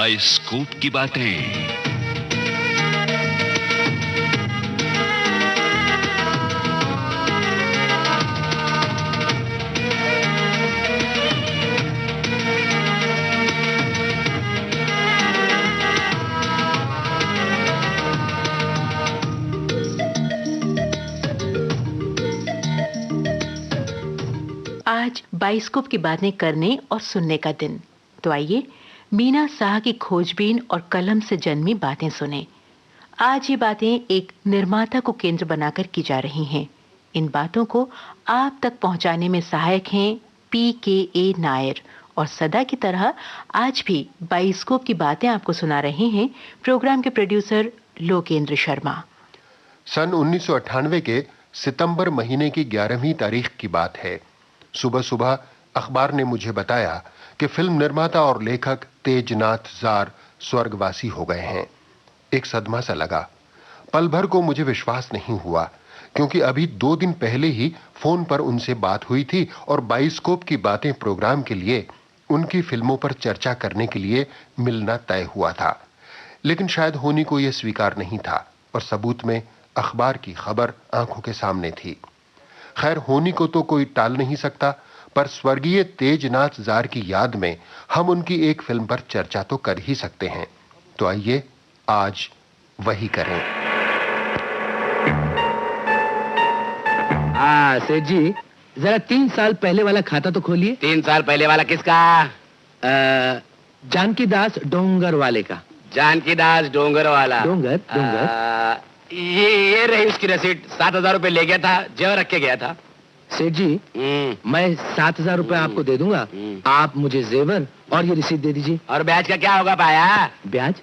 Bioscope की बातें। आज बाइस्कोप की बातें करने और सुनने का दिन। तो आइए मीना साह की खोजबीन और कलम से जन्मी बातें सुने। आज ये बातें एक निर्माता को केंद्र बनाकर की जा रही हैं। इन बातों को आप तक पहुंचाने में सहायक हैं PKA नायर और सदा की तरह आज भी बाइस्कोप की बातें आपको सुना रहे हैं प्रोग्राम के प्रोड्यूसर लोकेंद्र शर्मा। सन 1998 के सितंबर महीने की 11वीं तारीख की बात है। सुबह सुबह अखबार ने मुझे बताया कि फिल्म निर्माता और लेखक तेजनाथ जार स्वर्गवासी हो गए हैं। एक सदमा सा लगा। पल भर को मुझे विश्वास नहीं हुआ, क्योंकि अभी 2 दिन पहले ही फोन पर उनसे बात हुई थी और बाइस्कोप की बातें प्रोग्राम के लिए उनकी फिल्मों पर चर्चा करने के लिए मिलना तय हुआ था। लेकिन शायद होनी को यह स्वीकार नहीं था और सबूत में अखबार की खबर आंखों के सामने थी। खैर, होनी को तो कोई टाल नहीं सकता, पर स्वर्गीय तेजनाथ जार की याद में हम उनकी एक फिल्म पर चर्चा तो कर ही सकते हैं। तो आइए आज वही करें। सेठ जी, जरा 3 साल पहले वाला खाता तो खोलिए। 3 साल पहले वाला किसका? जानकी दास डोंगर वाले का। जानकी दास डोंगर वाला? डोंगर। ये रही उसकी रसीद। 7,000 रुपए ले गया था, जेवर रख के गया था। सेठ जी, मैं 7,000 रुपए आपको दे दूंगा, आप मुझे जेवर और ये रसीद दे दीजिए। और ब्याज का क्या होगा पाया? ब्याज?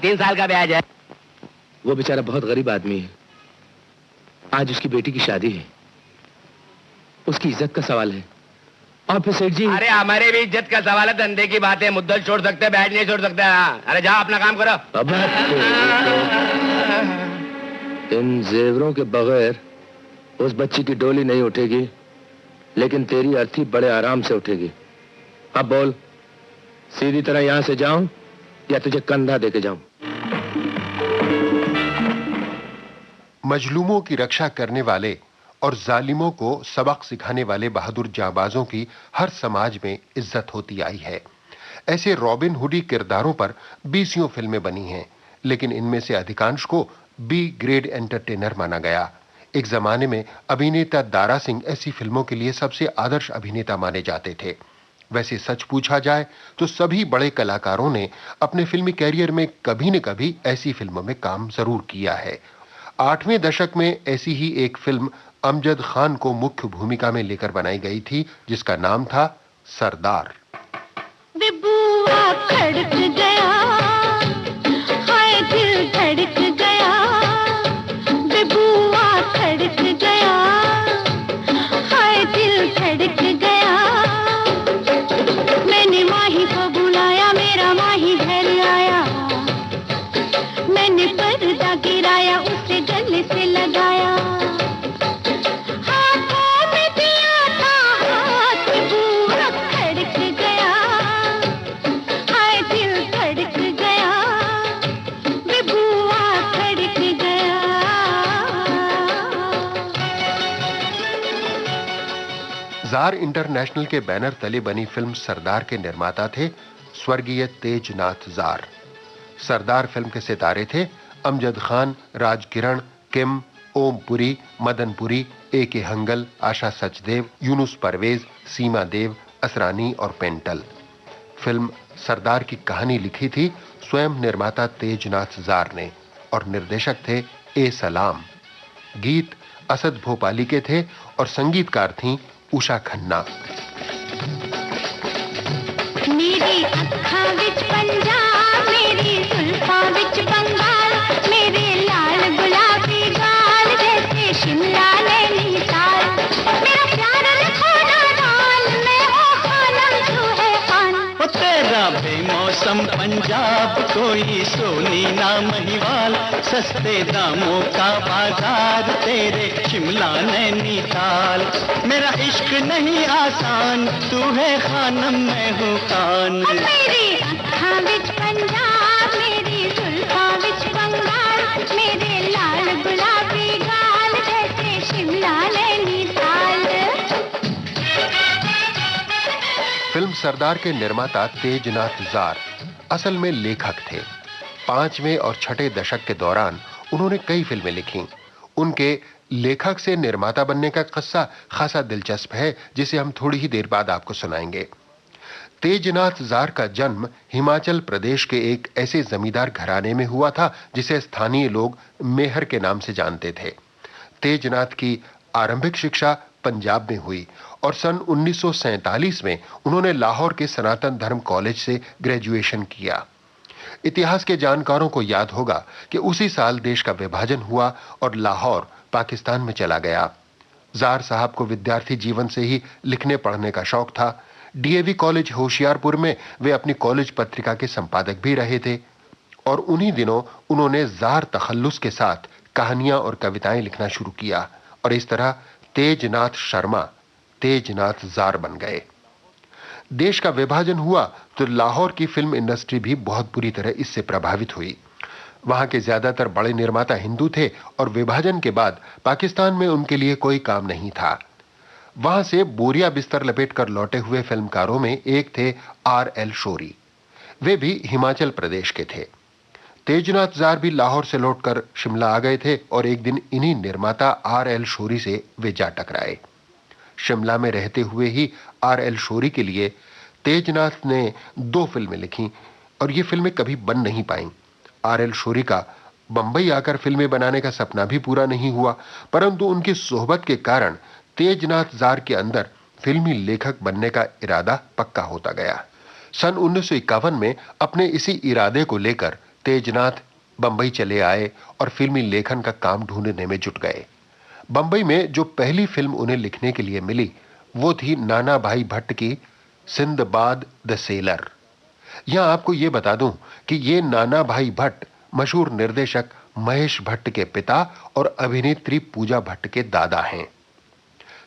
3 साल का ब्याज है। वो बेचारा बहुत गरीब आदमी है। आज उसकी बेटी की शादी है, उसकी इज्जत का सवाल है। और फिर सेठ जी, अरे हमारे भी इज्जत का सवाल है, धंधे की बात है। मुद्दल छोड़ सकते हैं, ब्याज नहीं छोड़ सकते। अरे जाओ अपना काम करो। इन जेवरों के बगैर उस बच्ची की डोली नहीं उठेगी, लेकिन तेरी अर्थी बड़े आराम से उठेगी। अब बोल, सीधी तरह यहां से जाऊं या तुझे कंधा देके जाऊं? मजलूमों की रक्षा करने वाले और जालिमों को सबक सिखाने वाले बहादुर जांबाजों की हर समाज में इज्जत होती आई है। ऐसे रॉबिन हुडी किरदारों पर 20 फिल्में बनी हैं, लेकिन इनमें से अधिकांश को बी ग्रेड एंटरटेनर माना गया। एक जमाने में अभिनेता दारा सिंह ऐसी फिल्मों के लिए सबसे आदर्श अभिनेता माने जाते थे। वैसे सच पूछा जाए तो सभी बड़े कलाकारों ने अपने फिल्मी कैरियर में कभी न कभी ऐसी फिल्मों में काम जरूर किया है। 8वें दशक में ऐसी ही एक फिल्म अमजद खान को मुख्य भूमिका में लेकर बनाई गई थी, जिसका नाम था सरदार। खड़क गया, हाय दिल धड़क गया, बेबुआ खड़क गया, हाय दिल धड़क गया। मैंने माही को बुलाया, मेरा माही घर आया। मैंने पर्दा गिराया, उसे गले से लगाया। जार इंटरनेशनल के बैनर तले बनी फिल्म सरदार के निर्माता थे स्वर्गीय तेजनाथ जार। सरदार फिल्म के सितारे थे अमजद खान, राज किरण, किम, ओम पुरी, मदन पुरी, AK हंगल, आशा सचदेव, यूनुस परवेज, सीमा देव, असरानी और पेंटल। फिल्म सरदार की कहानी लिखी थी स्वयं निर्माता तेजनाथ जार ने और निर्देशक थे A सलाम। गीत असद भोपाली के थे और संगीतकार थीं उषा खन्ना। मेरी अखां विच पंजाब, मेरी जुल्फां विच बंगाल, मेरे लाल गुलाबी गाल जैसे शिमला नैनीताल। मेरा प्यार लिखो नादान, मैं हो खानम तू है खान। वो तेरा बेमौसम पंजाब, कोई सोनी ना महिवाल, सस्ते दामों का बाजार, तेरे शिमला नैनीताल। मेरा इश्क नहीं आसान, तू है खानम मैं हूँ खान। मेरी अखां अखां विच पंजाब मेरी जुल्फां विच बंगाल मेरे लाल गुलाबी गाल जैसे शिमला नैनीताल। फिल्म सरदार के निर्माता तेजनाथ जार असल में लेखक थे। 5वें और 6ठे दशक के दौरान उन्होंने कई फिल्में लिखीं। उनके लेखक से निर्माता बनने का किस्सा खासा दिलचस्प है, जिसे हम थोड़ी ही देर बाद आपको सुनाएंगे। तेजनाथ जार का जन्म हिमाचल प्रदेश के एक ऐसे जमींदार घराने में हुआ था जिसे स्थानीय लोग मेहर के नाम से जानते थे। तेजनाथ की आरंभिक शिक्षा पंजाब में हुई और सन 1947 में उन्होंने लाहौर के सनातन धर्म कॉलेज से ग्रेजुएशन किया। इतिहास के जानकारों को याद होगा कि उसी साल देश का विभाजन हुआ और लाहौर पाकिस्तान में चला गया। जार साहब को विद्यार्थी जीवन से ही लिखने पढ़ने का शौक था। डीएवी कॉलेज होशियारपुर में वे अपनी कॉलेज पत्रिका के संपादक भी रहे थे और उन्हीं दिनों उन्होंने जार तखल्लुस के साथ कहानियां और कविताएं लिखना शुरू किया और इस तरह तेजनाथ शर्मा तेजनाथ जार बन गए। देश का विभाजन हुआ तो लाहौर की फिल्म इंडस्ट्री भी बहुत बुरी तरह इससे प्रभावित हुई। वहां के ज्यादातर बड़े निर्माता हिंदू थे और विभाजन के बाद पाकिस्तान में उनके लिए कोई काम नहीं था। वहां से बोरिया बिस्तर लपेटकर लौटे हुए फिल्मकारों में एक थे आर.एल. शोरी। वे भी हिमाचल प्रदेश के थे। तेजनाथ जार भी लाहौर से लौटकर शिमला आ गए थे और एक दिन इन्हीं निर्माता आर.एल. शोरी से वे जा टकराए। शिमला में रहते हुए ही आर.एल. शोरी के लिए तेजनाथ ने 2 फिल्में लिखीं और ये फिल्में कभी बन नहीं पाईं। आर.एल. शोरी का बंबई आकर फिल्में बनाने का सपना भी पूरा नहीं हुआ, परंतु उनकी सोहबत के कारण तेजनाथ जार के अंदर फिल्मी लेखक बनने का इरादा पक्का होता गया। सन 1951 में अपने इसी इरादे को लेकर तेजनाथ बंबई चले आए और फिल्मी लेखन का काम ढूंढने में जुट गए। बंबई में जो पहली फिल्म उन्हें लिखने के लिए मिली वो थी नाना भाई भट्ट की सिंदबाद द सेलर। यहां आपको यह बता दूं कि ये नाना भाई भट्ट मशहूर निर्देशक महेश भट्ट के पिता और अभिनेत्री पूजा भट्ट के दादा हैं।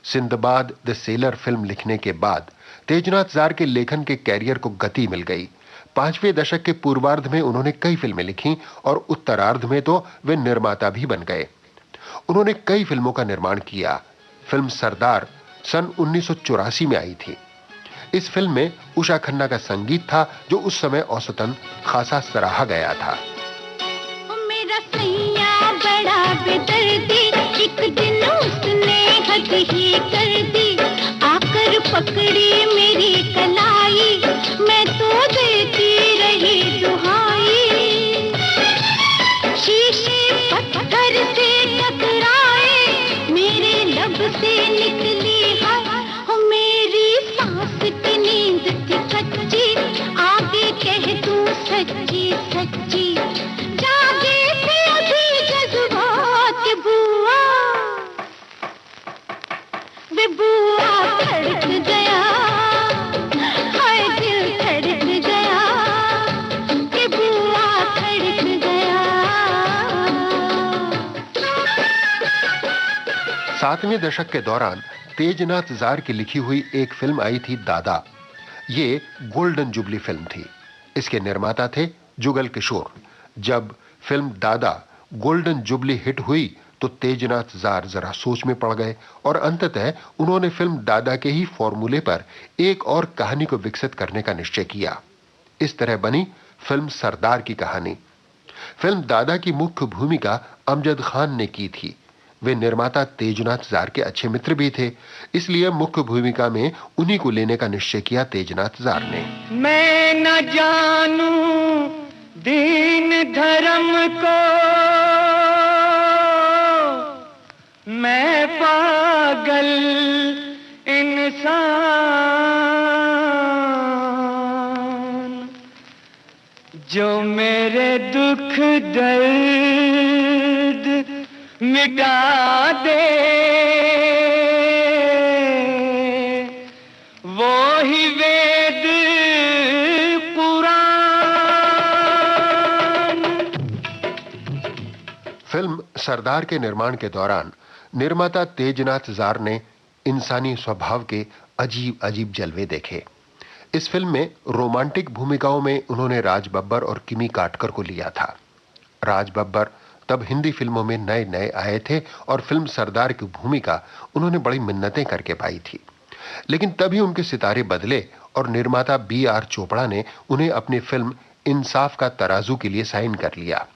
सिंदबाद द सेलर फिल्म लिखने के बाद तेजनाथ जार के लेखन के कैरियर को गति मिल गई। 5वें दशक के पूर्वार्ध में उन्होंने कई फिल्में लिखीं और उत्तरार्ध में तो वे निर्माता भी बन गए। उन्होंने कई फिल्मों का निर्माण किया। फिल्म सरदार सन 1984 में आई थी। इस फिल्म में उषा खन्ना का संगीत था जो उस समय औसतन खासा सराहा गया था। मेरा सैया बड़ा बेदर्दी, एक दिन उसने हद ही कर दी, आकर पकड़ी मेरी कलाई, मैं तो देती रही दुहाई। शीशे पत्थर से टकराए, मेरे लब से निकली है, मेरी सांस की नींद थी कच्ची, आगे कह दूं सच्ची सच्ची, जागे थे अभी जज्बात बुआ, वे बुआ धड़क गया, हाय दिल धड़क गया, कि बुआ धड़क गया। 7वें दशक के दौरान तेजनाथ जार की लिखी हुई एक फिल्म आई थी दादा। ये गोल्डन जुबली फिल्म थी। इसके निर्माता थे जुगल किशोर। जब फिल्म दादा गोल्डन जुबली हिट हुई तो तेजनाथ जार जरा सोच में पड़ गए और अंततः उन्होंने फिल्म दादा के ही फॉर्मूले पर एक और कहानी को विकसित करने का निश्चय किया। इस तरह बनी फिल्म सरदार की कहानी। फिल्म दादा की मुख्य भूमिका अमजद खान ने की थी। वे निर्माता तेजनाथ जार के अच्छे मित्र भी थे, इसलिए मुख्य भूमिका में उन्हीं को लेने का निश्चय किया तेजनाथ जार ने। मैं न जानूं दीन धर्म को, मैं पागल इंसान, जो मेरे दुख दर्द मिटा दे, वो ही वेद कुरान। फिल्म सरदार के निर्माण के दौरान निर्माता तेजनाथ जार ने इंसानी स्वभाव के अजीब अजीब जलवे देखे। इस फिल्म में रोमांटिक भूमिकाओं में उन्होंने राज बब्बर और किमी काटकर को लिया था। राज बब्बर तब हिंदी फिल्मों में नए नए आए थे और फिल्म सरदार की भूमिका उन्होंने बड़ी मिन्नतें करके पाई थी। लेकिन तभी उनके सितारे बदले और निर्माता B.R. चोपड़ा ने उन्हें अपनी फिल्म इंसाफ का तराजू के लिए साइन कर लिया।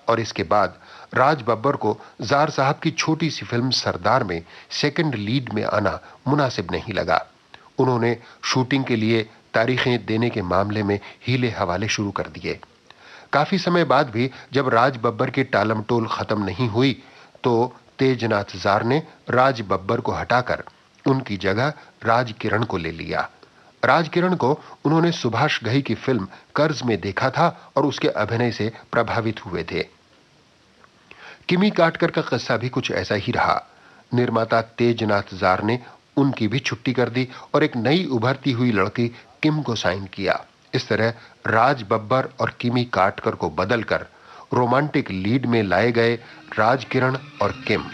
और इसके बाद राज बब्बर को जार साहब की छोटी सी फिल्म सरदार में सेकंड लीड में आना मुनासिब नहीं लगा। उन्होंने शूटिंग के लिए तारीखें देने के मामले में हीले हवाले शुरू कर दिए। काफी समय बाद भी जब राज बब्बर की टालमटोल खत्म नहीं हुई तो तेजनाथ जार ने राज बब्बर को हटाकर उनकी जगह राज किरण को ले लिया। राज किरण को उन्होंने सुभाष घई की फिल्म कर्ज में देखा था और उसके अभिनय से प्रभावित हुए थे। किमी काटकर का किस्सा भी कुछ ऐसा ही रहा। निर्माता तेजनाथ जार ने उनकी भी छुट्टी कर दी और एक नई उभरती हुई लड़की किम को साइन किया। इस तरह राज बब्बर और किमी काटकर को बदलकर रोमांटिक लीड में लाए गए राज किरण और किम।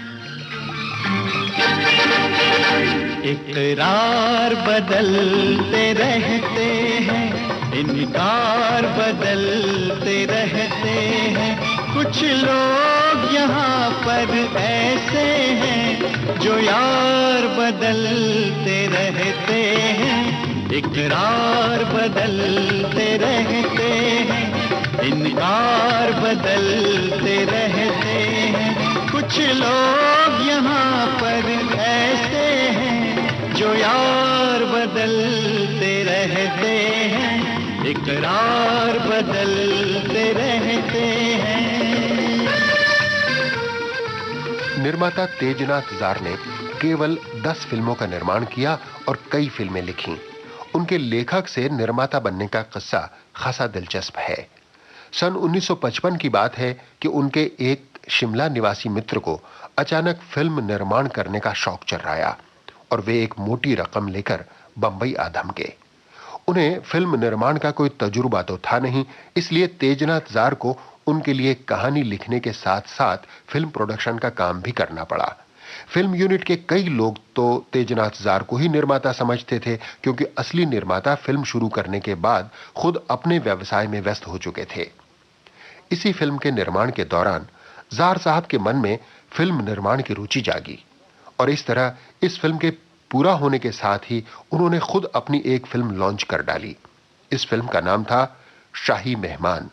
इकरार बदलते रहते हैं, इनकार बदलते रहते हैं। कुछ लोग यहाँ पर ऐसे हैं जो यार बदलते रहते हैं। इकरार बदलते रहते हैं, इनकार बदलते रहते हैं। कुछ लोग यहाँ पर ऐसे हैं जो यार बदलते रहते हैं। इकरार बदलते रहते हैं। निर्माता तेजनाथ जार ने केवल 10 फिल्मों का निर्माण किया और कई फिल्में लिखीं। उनके लेखक से निर्माता बनने का किस्सा खासा दिलचस्प है। सन 1955 की बात है कि उनके एक शिमला निवासी मित्र को अचानक फिल्म निर्माण करने का शौक चर्राया और वे एक मोटी रकम लेकर बंबई आ धमके। उन्हें फिल्म निर्माण का कोई तजुर्बा तो था नहीं, इसलिए तेजनाथ जार को उनके लिए कहानी लिखने के साथ साथ फिल्म प्रोडक्शन का काम भी करना पड़ा। फिल्म यूनिट के कई लोग तो तेजनाथ जार को ही निर्माता समझते थे, क्योंकि असली निर्माता फिल्म शुरू करने के बाद खुद अपने व्यवसाय में व्यस्त हो चुके थे। इसी फिल्म के निर्माण के दौरान जार साहब के मन में फिल्म निर्माण की रुचि जागी और इस तरह इस फिल्म के पूरा होने के साथ ही उन्होंने खुद अपनी एक फिल्म लॉन्च कर डाली। इस फिल्म का नाम था शाही मेहमान।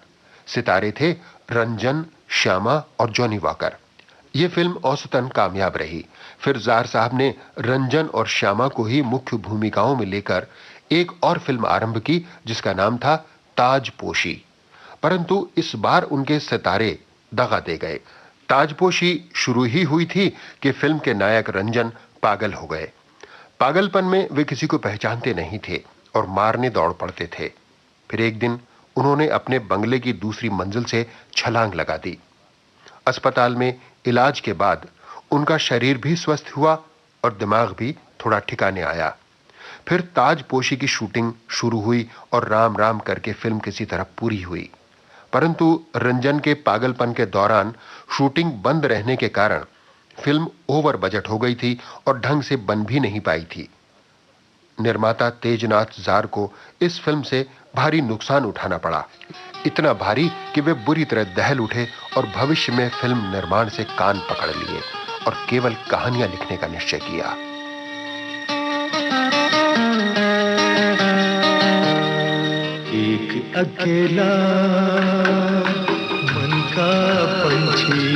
सितारे थे रंजन, श्यामा और जॉनी वॉकर। यह फिल्म औसतन कामयाब रही। फिर जार साहब ने रंजन और श्यामा को ही मुख्य भूमिकाओं में लेकर एक और फिल्म आरंभ की जिसका नाम था ताजपोशी। परंतु इस बार उनके सितारे दगा दे गए। ताजपोशी शुरू ही हुई थी कि फिल्म के नायक रंजन पागल हो गए। पागलपन में वे किसी को पहचानते नहीं थे और मारने दौड़ पड़ते थे। फिर एक दिन उन्होंने अपने बंगले की दूसरी मंजिल से छलांग लगा दी। अस्पताल में इलाज के बाद उनका शरीर भी स्वस्थ हुआ और दिमाग भी थोड़ा ठिकाने आया। फिर ताजपोशी की शूटिंग शुरू हुई और राम राम करके फिल्म किसी तरह पूरी हुई। परंतु रंजन के पागलपन के दौरान शूटिंग बंद रहने के कारण फिल्म ओवर बजट हो गई थी और ढंग से बन भी नहीं पाई थी। निर्माता तेजनाथ जार को इस फिल्म से भारी नुकसान उठाना पड़ा, इतना भारी कि वे बुरी तरह दहल उठे और भविष्य में फिल्म निर्माण से कान पकड़ लिए और केवल कहानियां लिखने का निश्चय किया। एक अकेला मन का पंछी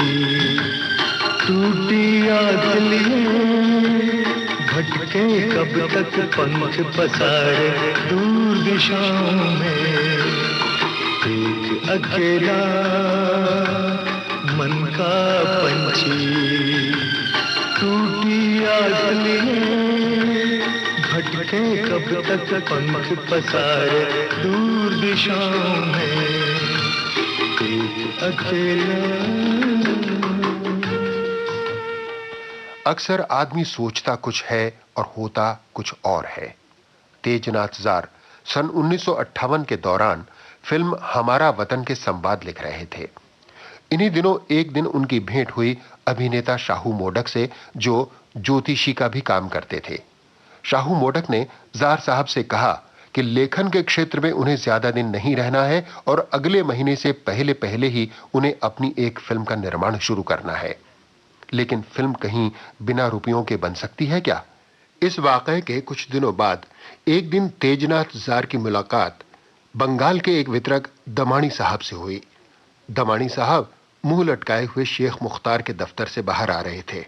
टूटी आग लिए भटके कब तक पंख पसारे दूर दिशाओं में। एक अकेला मन का पंछी टूटी आग लिए भटके कब तक पंख पसारे दूर दिशाओं में। एक अकेला। अक्सर आदमी सोचता कुछ है और होता कुछ और है। तेजनाथ जार सन 1958 के दौरान फिल्म हमारा वतन के संवाद लिख रहे थे। इन्हीं दिनों एक दिन उनकी भेंट हुई अभिनेता शाहू मोडक से, जो ज्योतिषी का भी काम करते थे। शाहू मोडक ने जार साहब से कहा कि लेखन के क्षेत्र में उन्हें ज्यादा दिन नहीं रहना है और अगले महीने से पहले पहले ही उन्हें अपनी एक फिल्म का निर्माण शुरू करना है। लेकिन फिल्म कहीं बिना रुपयों के बन सकती है क्या? इस वाकये के कुछ दिनों बाद एक दिन तेजनाथ जार की मुलाकात बंगाल के एक वितरक दमानी साहब से हुई। दमानी साहब मुंह लटकाए हुए शेख मुख्तार के दफ्तर से बाहर आ रहे थे।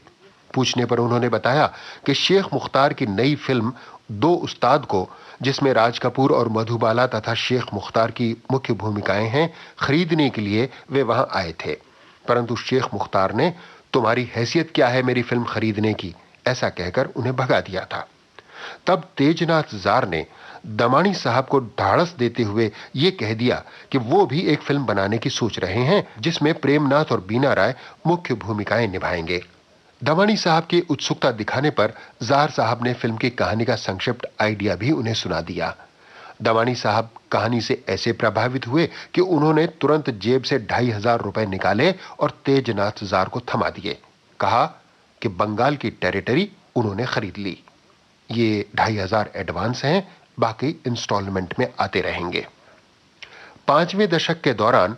पूछने पर उन्होंने बताया कि शेख मुख्तार की नई फिल्म दो उस्ताद को, जिसमें राज कपूर और मधुबाला तथा शेख मुख्तार की मुख्य भूमिकाएं हैं, खरीदने के लिए वे वहां आए थे। परंतु शेख मुख्तार ने तुम्हारी हैसियत क्या है मेरी फिल्म खरीदने की, ऐसा कहकर उन्हें भगा दिया था। तब तेजनाथ जार ने दमानी साहब को ढाढ़स देते हुए यह कह दिया कि वो भी एक फिल्म बनाने की सोच रहे हैं जिसमें प्रेमनाथ और बीना राय मुख्य भूमिकाएं निभाएंगे। दमानी साहब की उत्सुकता दिखाने पर जार साहब ने फिल्म की कहानी का संक्षिप्त आइडिया भी उन्हें सुना दिया। दमानी साहब कहानी से ऐसे प्रभावित हुए कि उन्होंने तुरंत जेब से 2500 रुपए निकाले और तेजनाथ जार को थमा दिए। कहा कि बंगाल की टेरिटरी उन्होंने खरीद ली। ये 2500 एडवांस हैं, बाकी इंस्टॉलमेंट में आते रहेंगे। 5वें दशक के दौरान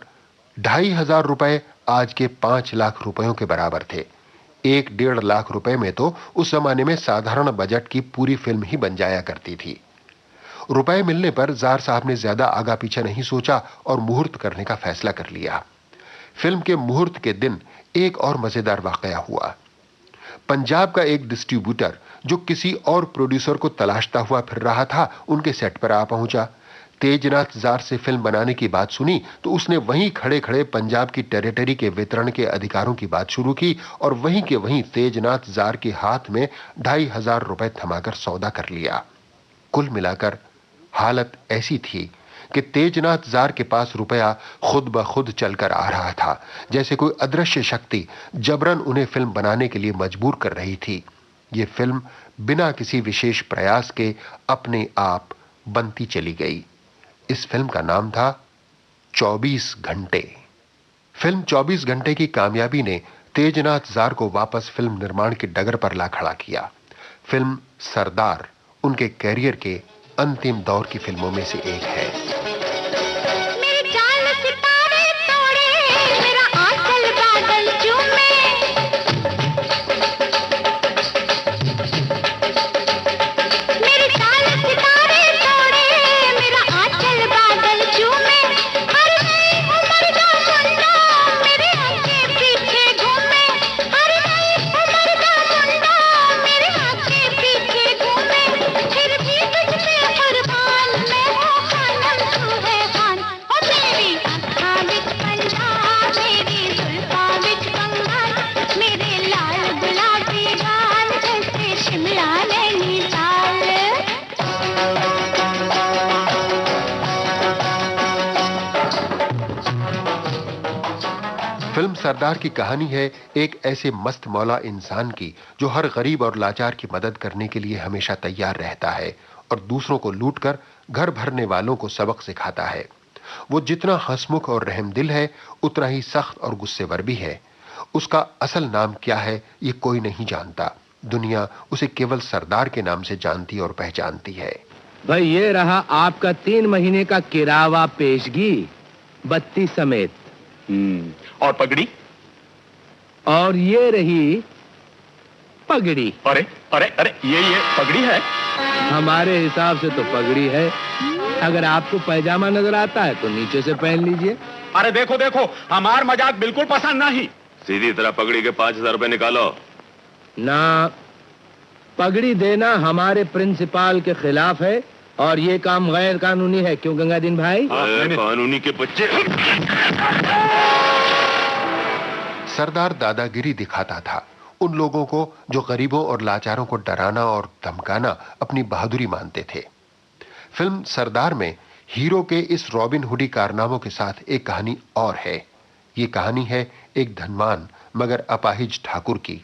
2500 रुपए आज के 5 लाख रुपयों के बराबर थे। 1-1.5 लाख रुपए में तो उस जमाने में साधारण बजट की पूरी फिल्म ही बन जाया करती थी। रुपए मिलने पर जार साहब ने ज्यादा आगा पीछा नहीं सोचा और मुहूर्त करने का फैसला कर लिया। फिल्म के मुहूर्त के दिन एक और मजेदार वाकया हुआ। पंजाब का एक डिस्ट्रीब्यूटर जो किसी और प्रोड्यूसर को तलाशता हुआ फिर रहा था, उनके सेट पर आ पहुंचा। तेजनाथ जार से फिल्म बनाने की बात सुनी तो उसने वहीं खड़े खड़े पंजाब की टेरिटरी के वितरण के अधिकारों की बात शुरू की और वहीं के वहीं तेजनाथ जार के हाथ में 2500 रुपए थमाकर सौदा कर लिया। कुल मिलाकर हालत ऐसी थी कि तेजनाथ जार के पास रुपया खुद ब खुद चलकर आ रहा था, जैसे कोई अदृश्य शक्ति जबरन उन्हें फिल्म बनाने के लिए मजबूर कर रही थी। ये फिल्म बिना किसी विशेष प्रयास के अपने आप बनती चली गई। इस फिल्म का नाम था 24 घंटे। फिल्म 24 घंटे की कामयाबी ने तेजनाथ जार को वापस फिल्म निर्माण की डगर पर ला खड़ा किया। फिल्म सरदार उनके कैरियर के अंतिम दौर की फिल्मों में से एक है। मेरे जाल सितारे तोड़े, मेरा आंचल बादल चूमे, मेरे जाल सितारे तोड़े, मेरा आंचल बादल चूमे, हर नई उम्र का मुंडा मेरे आगे पीछे घूमे, हर नई उम्र का मुंडा मेरे आगे पीछे घूमे, फिर भी तुझ पे कुर्बान मैं हूँ खानम तू है खान। ओ तेरी अखां विच पंजाब, मेरी जुल्फां विच बंगाल, मेरे लाल गुलाबी गाल जैसे शिमला नैनीताल। फिल्म सरदार की कहानी है एक ऐसे मस्त मौला इंसान की जो हर गरीब और लाचार की मदद करने के लिए हमेशा तैयार रहता है और दूसरों को लूटकर घर भरने वालों को सबक सिखाता है। वो जितना हंसमुख और रहमदिल है, उतना ही सख्त और गुस्सेवर भी है। उसका असल नाम क्या है ये कोई नहीं जानता। दुनिया उसे केवल सरदार के नाम से जानती और पहचानती है। भाई ये रहा आपका 3 महीने का किरावा पेशगी, बत्ती समेत। और पगड़ी? और ये रही पगड़ी। अरे अरे अरे ये पगड़ी है? हमारे हिसाब से तो पगड़ी है। अगर आपको पैजामा नजर आता है तो नीचे से पहन लीजिए। अरे देखो देखो, हमार मजाक बिल्कुल पसंद नहीं। सीधी तरह पगड़ी के 5000 रुपए निकालो। ना, पगड़ी देना हमारे प्रिंसिपाल के खिलाफ है और ये काम गैर कानूनी है। क्यों गंगादीन भाई? कानूनी के बच्चे। सरदार दादागिरी दिखाता था उन लोगों को जो गरीबों और लाचारों को डराना और धमकाना अपनी बहादुरी मानते थे। फिल्म सरदार में हीरो के इस रॉबिन हुडी कारनामों के साथ एक कहानी और है। ये कहानी है एक धनवान मगर अपाहिज ठाकुर की।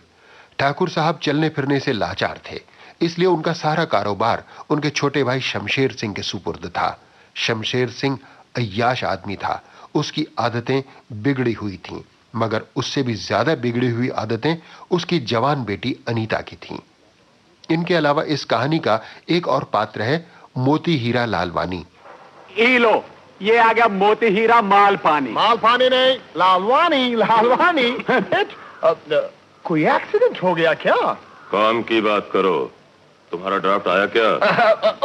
ठाकुर साहब चलने फिरने से लाचार थे, इसलिए उनका सारा कारोबार उनके छोटे भाई शमशेर सिंह के सुपुर्द था। शमशेर सिंह अय्याश आदमी था। उसकी आदतें बिगड़ी हुई थीं, मगर उससे भी ज्यादा बिगड़ी हुई आदतें उसकी जवान बेटी अनीता की थीं। इनके अलावा इस कहानी का एक और पात्र है मोती हीरा लालवानी। ई लो, ये आ गया मोती हीरा माल पानी। माल पानी नहीं, लालवानी लालवानी। कोई एक्सीडेंट हो गया क्या? काम की बात करो, तुम्हारा ड्राफ्ट आया क्या?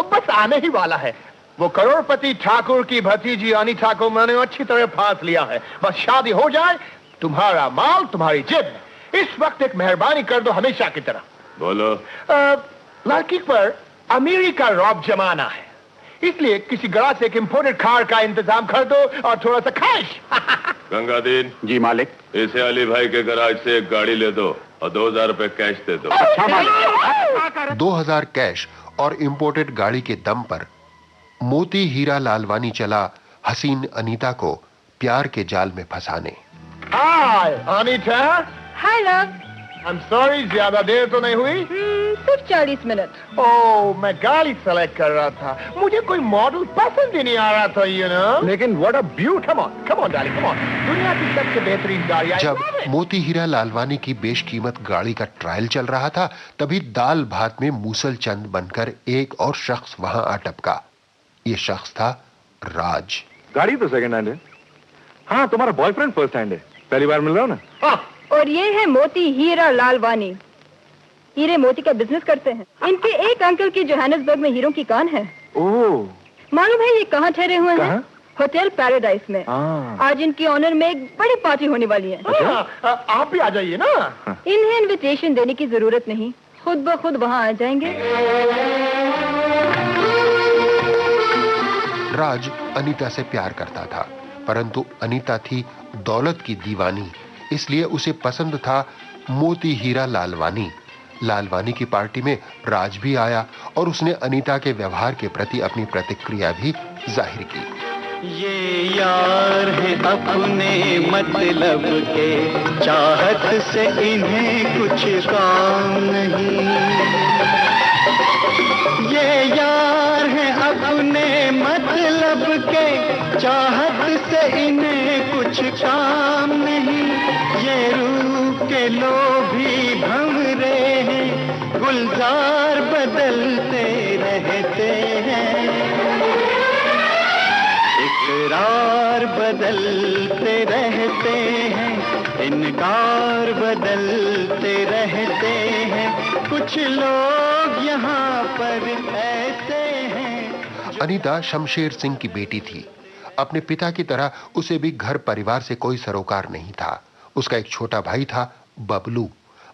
बस आने ही वाला है। वो करोड़पति ठाकुर की भतीजी अनीता को मैंने अच्छी तरह फांस लिया है। बस शादी हो जाए, तुम्हारा माल तुम्हारी जेब में। इस वक्त एक मेहरबानी कर दो हमेशा की तरह। बोलो। लड़की पर अमीरी का रौब जमाना है, इसलिए किसी गला से एक इंपोर्टेड कार का इंतजाम कर दो और थोड़ा सा खाइश। गंगादीन। जी मालिक। इसे अली भाई के गराज से एक गाड़ी ले दो और 2000 रुपए कैश दे दो। अच्छा मालिक। 2000 कैश और इंपोर्टेड गाड़ी के दम पर मोती हीरा लालवानी चला हसीन अनीता को प्यार के जाल में फंसाने। हाय अनीता। हाय लव। आई एम सॉरी, ज्यादा देर तो नहीं हुई? सिर्फ 40 मिनट। ओह, मैं गाड़ी सेलेक्ट कर रहा था, मुझे कोई मॉडल पसंद ही नहीं आ रहा था, you know? लेकिन what a beauty. Come on darling, come on. दुनिया की सबसे बेहतरीन गाड़ी। जब मोती हीरा लालवानी की बेशकीमत गाड़ी का ट्रायल चल रहा था, तभी दाल भात में मूसल चंद बनकर एक और शख्स वहां आ टपका। ये शख्स था राज। गाड़ी तो सेकंड हैंड है। हाँ, तुम्हारा बॉयफ्रेंड फर्स्ट हैंड है। पहली बार मिल रहा हो ना? हाँ। और ये है मोती हीरा लालवानी, हीरे मोती का बिजनेस करते हैं। इनके एक अंकल की जोहानिसबर्ग में हीरों की कान है। ओह। मालूम है ये कहाँ ठहरे हुए हैं? होटल पैराडाइज में। आज इनकी ऑनर में एक बड़ी पार्टी होने वाली है। आप भी आ जाइए ना। इन्हें इनविटेशन देने की जरूरत नहीं, खुद ब खुद वहाँ आ जाएंगे। राज अनीता से प्यार करता था, परंतु अनीता थी दौलत की दीवानी, इसलिए उसे पसंद था मोती हीरा लालवानी। लालवानी की पार्टी में राज भी आया और उसने अनीता के व्यवहार के प्रति अपनी प्रतिक्रिया भी जाहिर की। ये यार है अपने मतलब के, चाहत से इन्हें कुछ काम नहीं। ये यार है अपने मतलब के, चाहत से इन्हें कुछ काम नहीं। ये रूप के लोभी भंवरे हैं, गुलजार बदलते रहते हैं, इकरार बदलते रहते हैं, इनकार बदलते रहते हैं। कुछ लोग यहाँ पर ऐसे हैं। अनीता शमशेर सिंह की बेटी थी। अपने पिता की तरह उसे भी घर परिवार से कोई सरोकार नहीं था। उसका एक छोटा भाई था बबलू।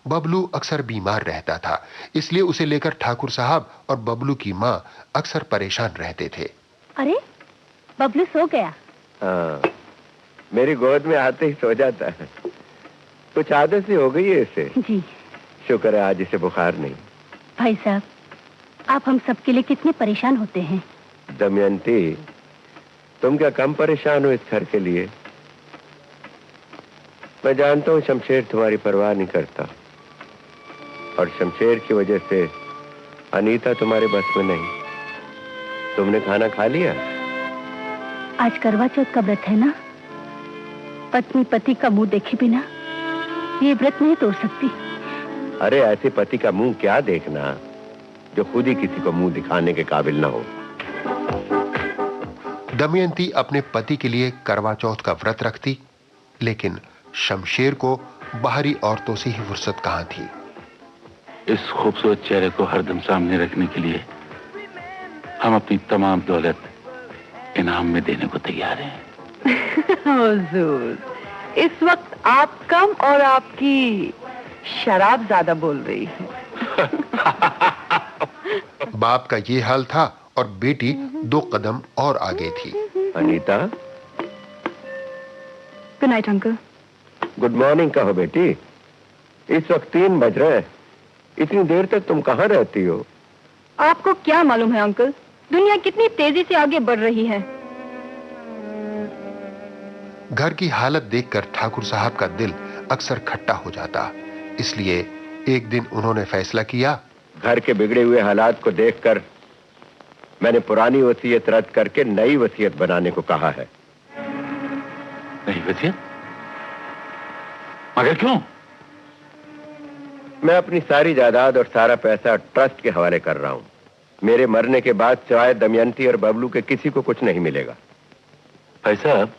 बबलू अक्सर बीमार रहता था, इसलिए उसे लेकर ठाकुर साहब और बबलू की माँ अक्सर परेशान रहते थे। अरे बबलू सो गया? हाँ, मेरी गोद में आते ही सो जाता है। कुछ आदत सी हो गई है इसे। जी। शुक्र है आज इसे बुखार नहीं। भाई साहब, आप हम सबके लिए कितने परेशान होते हैं। दमयंती, तुम क्या कम परेशान हो इस घर के लिए? मैं जानता हूँ शमशेर तुम्हारी परवाह नहीं करता, और शमशेर की वजह से अनीता तुम्हारे बस में नहीं। तुमने खाना खा लिया? आज करवा चौथ का व्रत है ना, पत्नी पति का मुंह देखे बिना ये व्रत नहीं तोड़ सकती। अरे ऐसे पति का मुंह क्या देखना जो खुद ही किसी को मुंह दिखाने के काबिल ना हो। दमयंती अपने पति के लिए करवा चौथ का व्रत रखती, लेकिन शमशेर को बाहरी औरतों से ही फुर्सत कहां थी। इस खूबसूरत चेहरे को हरदम सामने रखने के लिए हम अपनी तमाम दौलत इनाम में देने को तैयार हैं। हुजूर, इस वक्त आप कम और आपकी शराब ज्यादा बोल रही है। बाप का ये हाल था और बेटी 2 कदम और आगे थी। Anita. Good night uncle. Good morning कहो बेटी। इस वक्त 3 बज रहे हैं। इतनी देर तक तुम कहाँ रहती हो? आपको क्या मालूम है अंकल, दुनिया कितनी तेजी से आगे बढ़ रही है। घर की हालत देखकर ठाकुर साहब का दिल अक्सर खट्टा हो जाता, इसलिए एक दिन उन्होंने फैसला किया। घर के बिगड़े हुए हालात को देखकर मैंने पुरानी वसीयत रद्द करके नई वसीयत बनाने को कहा है। नई वसीयत? मगर क्यों? मैं अपनी सारी जायदाद और सारा पैसा ट्रस्ट के हवाले कर रहा हूं। मेरे मरने के बाद सिवाय दमयंती और बबलू के किसी को कुछ नहीं मिलेगा। भाई साहब,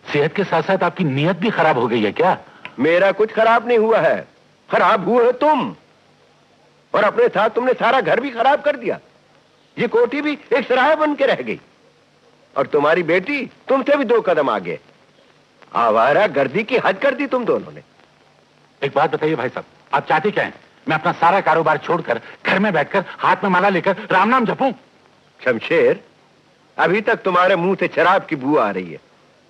सेहत के साथ साथ आपकी नीयत भी खराब हो गई है क्या? मेरा कुछ खराब नहीं हुआ है, खराब हुए हो तुम, और अपने साथ तुमने सारा घर भी खराब कर दिया। ये कोठी भी एक सराय बन के रह गई, और तुम्हारी बेटी तुमसे भी 2 कदम आगे। आवारा गर्दी की हद कर दी तुम दोनों ने। एक बात बताइए भाई साहब, आप चाहते क्या हैं? मैं अपना सारा कारोबार छोड़कर घर में बैठकर हाथ में माला लेकर राम नाम जपूं? शमशेर, अभी तक तुम्हारे मुंह से शराब की बू आ रही है।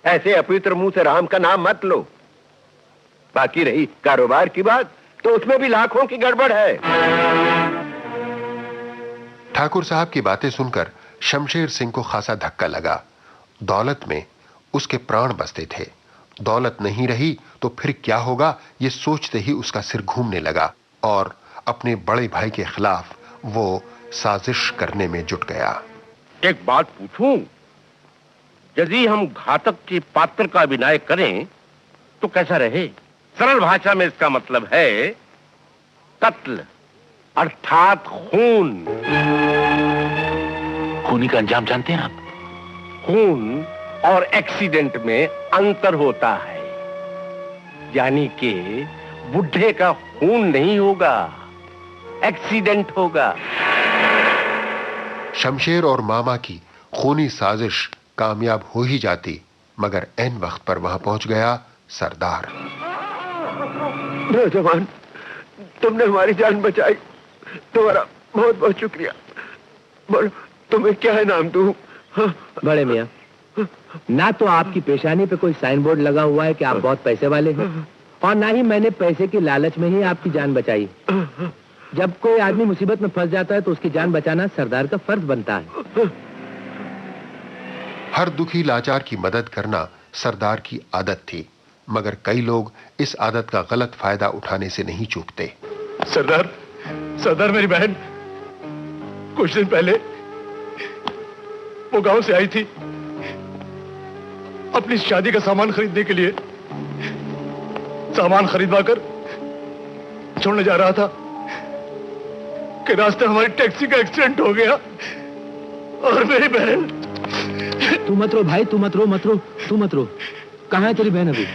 ऐसे अपवित्र मुंह से राम का नाम मत लो। बाकी रही कारोबार की बात, तो उसमें भी लाखों की गड़बड़ है। ठाकुर साहब की बातें सुनकर शमशेर सिंह को खासा धक्का लगा। दौलत में उसके प्राण बसते थे, दौलत नहीं रही तो फिर क्या होगा, ये सोचते ही उसका सिर घूमने लगा और अपने बड़े भाई के खिलाफ वो साजिश करने में जुट गया। एक बात पूछूं, यदि हम घातक के पात्र का अभिनय करें तो कैसा रहे? सरल भाषा में इसका मतलब है कत्ल अर्थात खून। खूनी का अंजाम जानते हैं आप? खून और एक्सीडेंट में अंतर होता है, यानी कि बुढ़े का खून नहीं होगा, एक्सीडेंट होगा। शमशेर और मामा की खूनी साजिश कामयाब हो ही जाती, मगर ऐन वक्त पर वहां पहुंच गया सरदार। नौजवान, तुमने हमारी जान बचाई, तुम्हारा बहुत बहुत शुक्रिया। बोलो, तुम्हें क्या है नाम दूं? बड़े मियाँ, ना तो आपकी पेशानी पे कोई साइन बोर्ड लगा हुआ है कि आप बहुत पैसे वाले हैं, और ना ही मैंने पैसे की लालच में ही आपकी जान बचाई। जब कोई आदमी मुसीबत में फंस जाता है तो उसकी जान बचाना सरदार का फर्ज बनता है। हर दुखी लाचार की मदद करना सरदार की आदत थी, मगर कई लोग इस आदत का गलत फायदा उठाने से नहीं चूकते। सरदार मेरी बहन कुछ दिन पहले वो गांव से आई थी, अपनी शादी का सामान खरीदने के लिए। सामान खरीदवा कर छोड़ने जा रहा था कि रास्ते हमारी टैक्सी का एक्सीडेंट हो गया और मेरी बहन। तू मत रो भाई, तू मत रो, मत रो, तू मत रो। कहाँ है तेरी बहन अभी?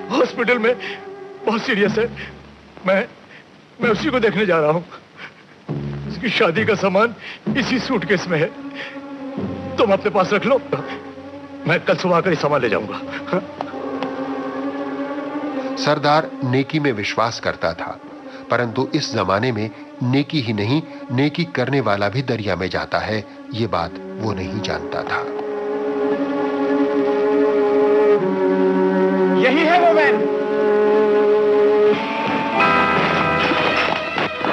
हॉस्पिटल में, बहुत सीरियस है। मैं उसी को देखने जा रहा हूँ। उसकी शादी का सामान इसी सूटकेस में है, तुम अपने पास रख लो, मैं कल सुबह आकर सामान ले जाऊंगा। सरदार नेकी में विश्वास करता था, परंतु इस जमाने में नेकी ही नहीं, नेकी करने वाला भी दरिया में जाता है, ये बात वो नहीं जानता था। यही है वो मैन।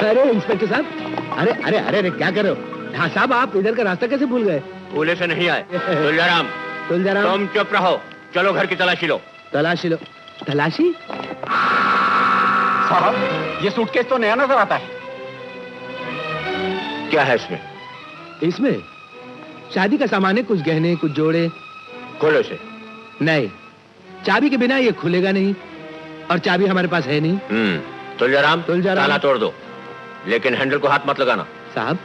अरे इंस्पेक्टर साहब, अरे अरे अरे अरे क्या कर रहे हो? हाँ साहब, आप इधर का रास्ता कैसे भूल गए? पुलिस से नहीं आए। तुलजाराम, तुम चुप रहो, चलो घर की तलाशी लो। तलाशी लो? तलाशी? साहब, ये सूटकेस तो नया नजर आता है। क्या है इसमें? इसमें शादी का सामान है, कुछ गहने, कुछ जोड़े। खोलो इसे। नहीं, चाबी के बिना ये खुलेगा नहीं, और चाबी हमारे पास है नहीं। तुलजाराम, ताला तोड़ दो, लेकिन हैंडल को हाथ मत लगाना। साहब,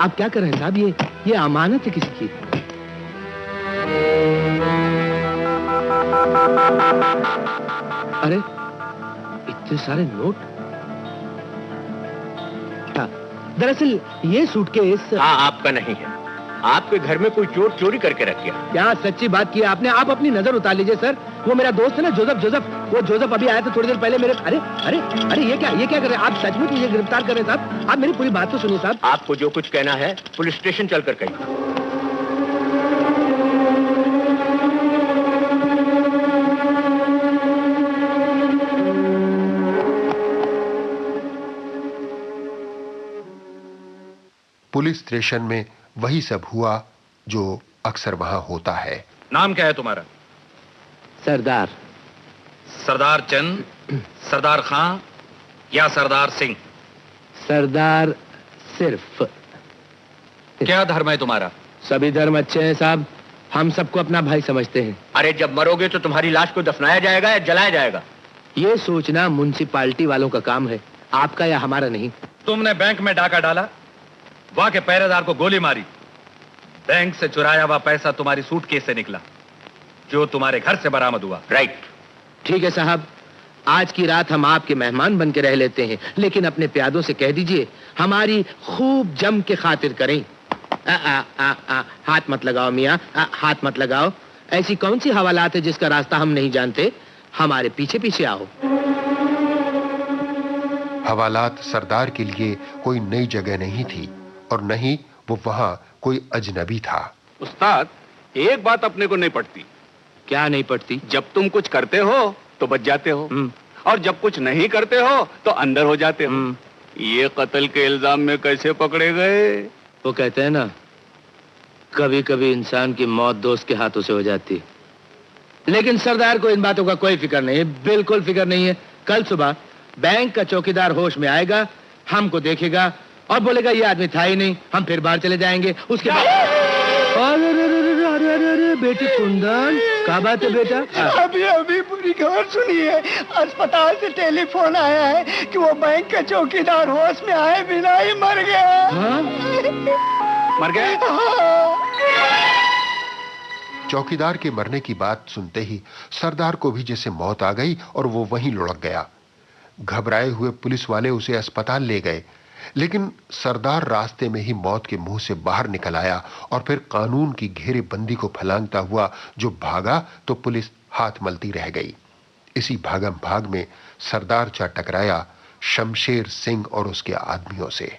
आप क्या कर रहे हैं साहब? ये अमानत है किसी की। अरे इतने सारे नोट। हाँ, दरअसल ये सूटकेस। हाँ, आपका नहीं है, आपके घर में कोई चोर चोरी करके रख गया। क्या सच्ची बात की आपने? आप अपनी नजर उतार लीजिए सर। वो मेरा दोस्त है ना, जोसेफ, वो जोसेफ अभी आया था थोड़ी देर पहले मेरे। अरे अरे अरे ये क्या कर रहे हैं आप? सच में मुझे गिरफ्तार कर रहे हैं साहब? आप मेरी पूरी बात तो सुनिए साहब। आपको जो कुछ कहना है पुलिस स्टेशन चलकर कहिए। पुलिस स्टेशन में वही सब हुआ जो अक्सर वहां होता है। नाम क्या है तुम्हारा? सरदार। सरदार चंद, सरदार खां या सरदार सिंह? सरदार सिर्फ। क्या धर्म है तुम्हारा? सभी धर्म अच्छे हैं साहब, हम सबको अपना भाई समझते हैं। अरे जब मरोगे तो तुम्हारी लाश को दफनाया जाएगा या जलाया जाएगा? ये सोचना म्युनिसिपैलिटी वालों का काम है, आपका या हमारा नहीं। तुमने बैंक में डाका डाला वहां के पहरेदार को गोली मारी। बैंक से चुराया हुआ पैसा तुम्हारी सूटकेस से निकला, जो तुम्हारे घर से बरामद हुआ। राइट। ठीक है साहब, आज की रात हम आपके मेहमान बन के रह लेते हैं, लेकिन अपने प्यादों से कह दीजिए हमारी खूब जम के खातिर करें। हाथ मत लगाओ मियाँ, हाथ मत लगाओ। ऐसी कौन सी हवालात है जिसका रास्ता हम नहीं जानते? हमारे पीछे पीछे आओ। हवालात सरदार के लिए कोई नई जगह नहीं थी और न ही वो वहां कोई अजनबी था। उस्ताद, एक बात अपने को नहीं पड़ती। क्या नहीं पड़ती? जब तुम कुछ करते हो तो बच जाते हो, और जब कुछ नहीं करते हो तो अंदर हो जाते हो। ये कत्ल के इल्जाम में कैसे पकड़े गए? वो कहते हैं ना, कभी कभी इंसान की मौत दोस्त के हाथों से हो जाती। लेकिन सरदार को इन बातों का कोई फिक्र नहीं है, बिल्कुल फिक्र नहीं है। कल सुबह बैंक का चौकीदार होश में आएगा, हमको देखेगा और बोलेगा ये आदमी था ही नहीं, हम फिर बाहर चले जाएंगे। उसके बाद अरे बेटे कुंदन, क्या बात है बेटा? अभी पूरी खबर सुनी है। अस्पताल से टेलीफोन आया है कि वो बैंक का चौकीदार होश में आए बिना ही मर गया। मर गया? चौकीदार के मरने की बात सुनते ही सरदार को भी जैसे मौत आ गई और वो वहीं लुढ़क गया। घबराए हुए पुलिस वाले उसे अस्पताल ले गए, लेकिन सरदार रास्ते में ही मौत के मुंह से बाहर निकल आया और फिर कानून की घेरेबंदी को फलांगता हुआ जो भागा तो पुलिस हाथ मलती रह गई। इसी भागम भाग में सरदार चा टकराया शमशेर सिंह और उसके आदमियों से।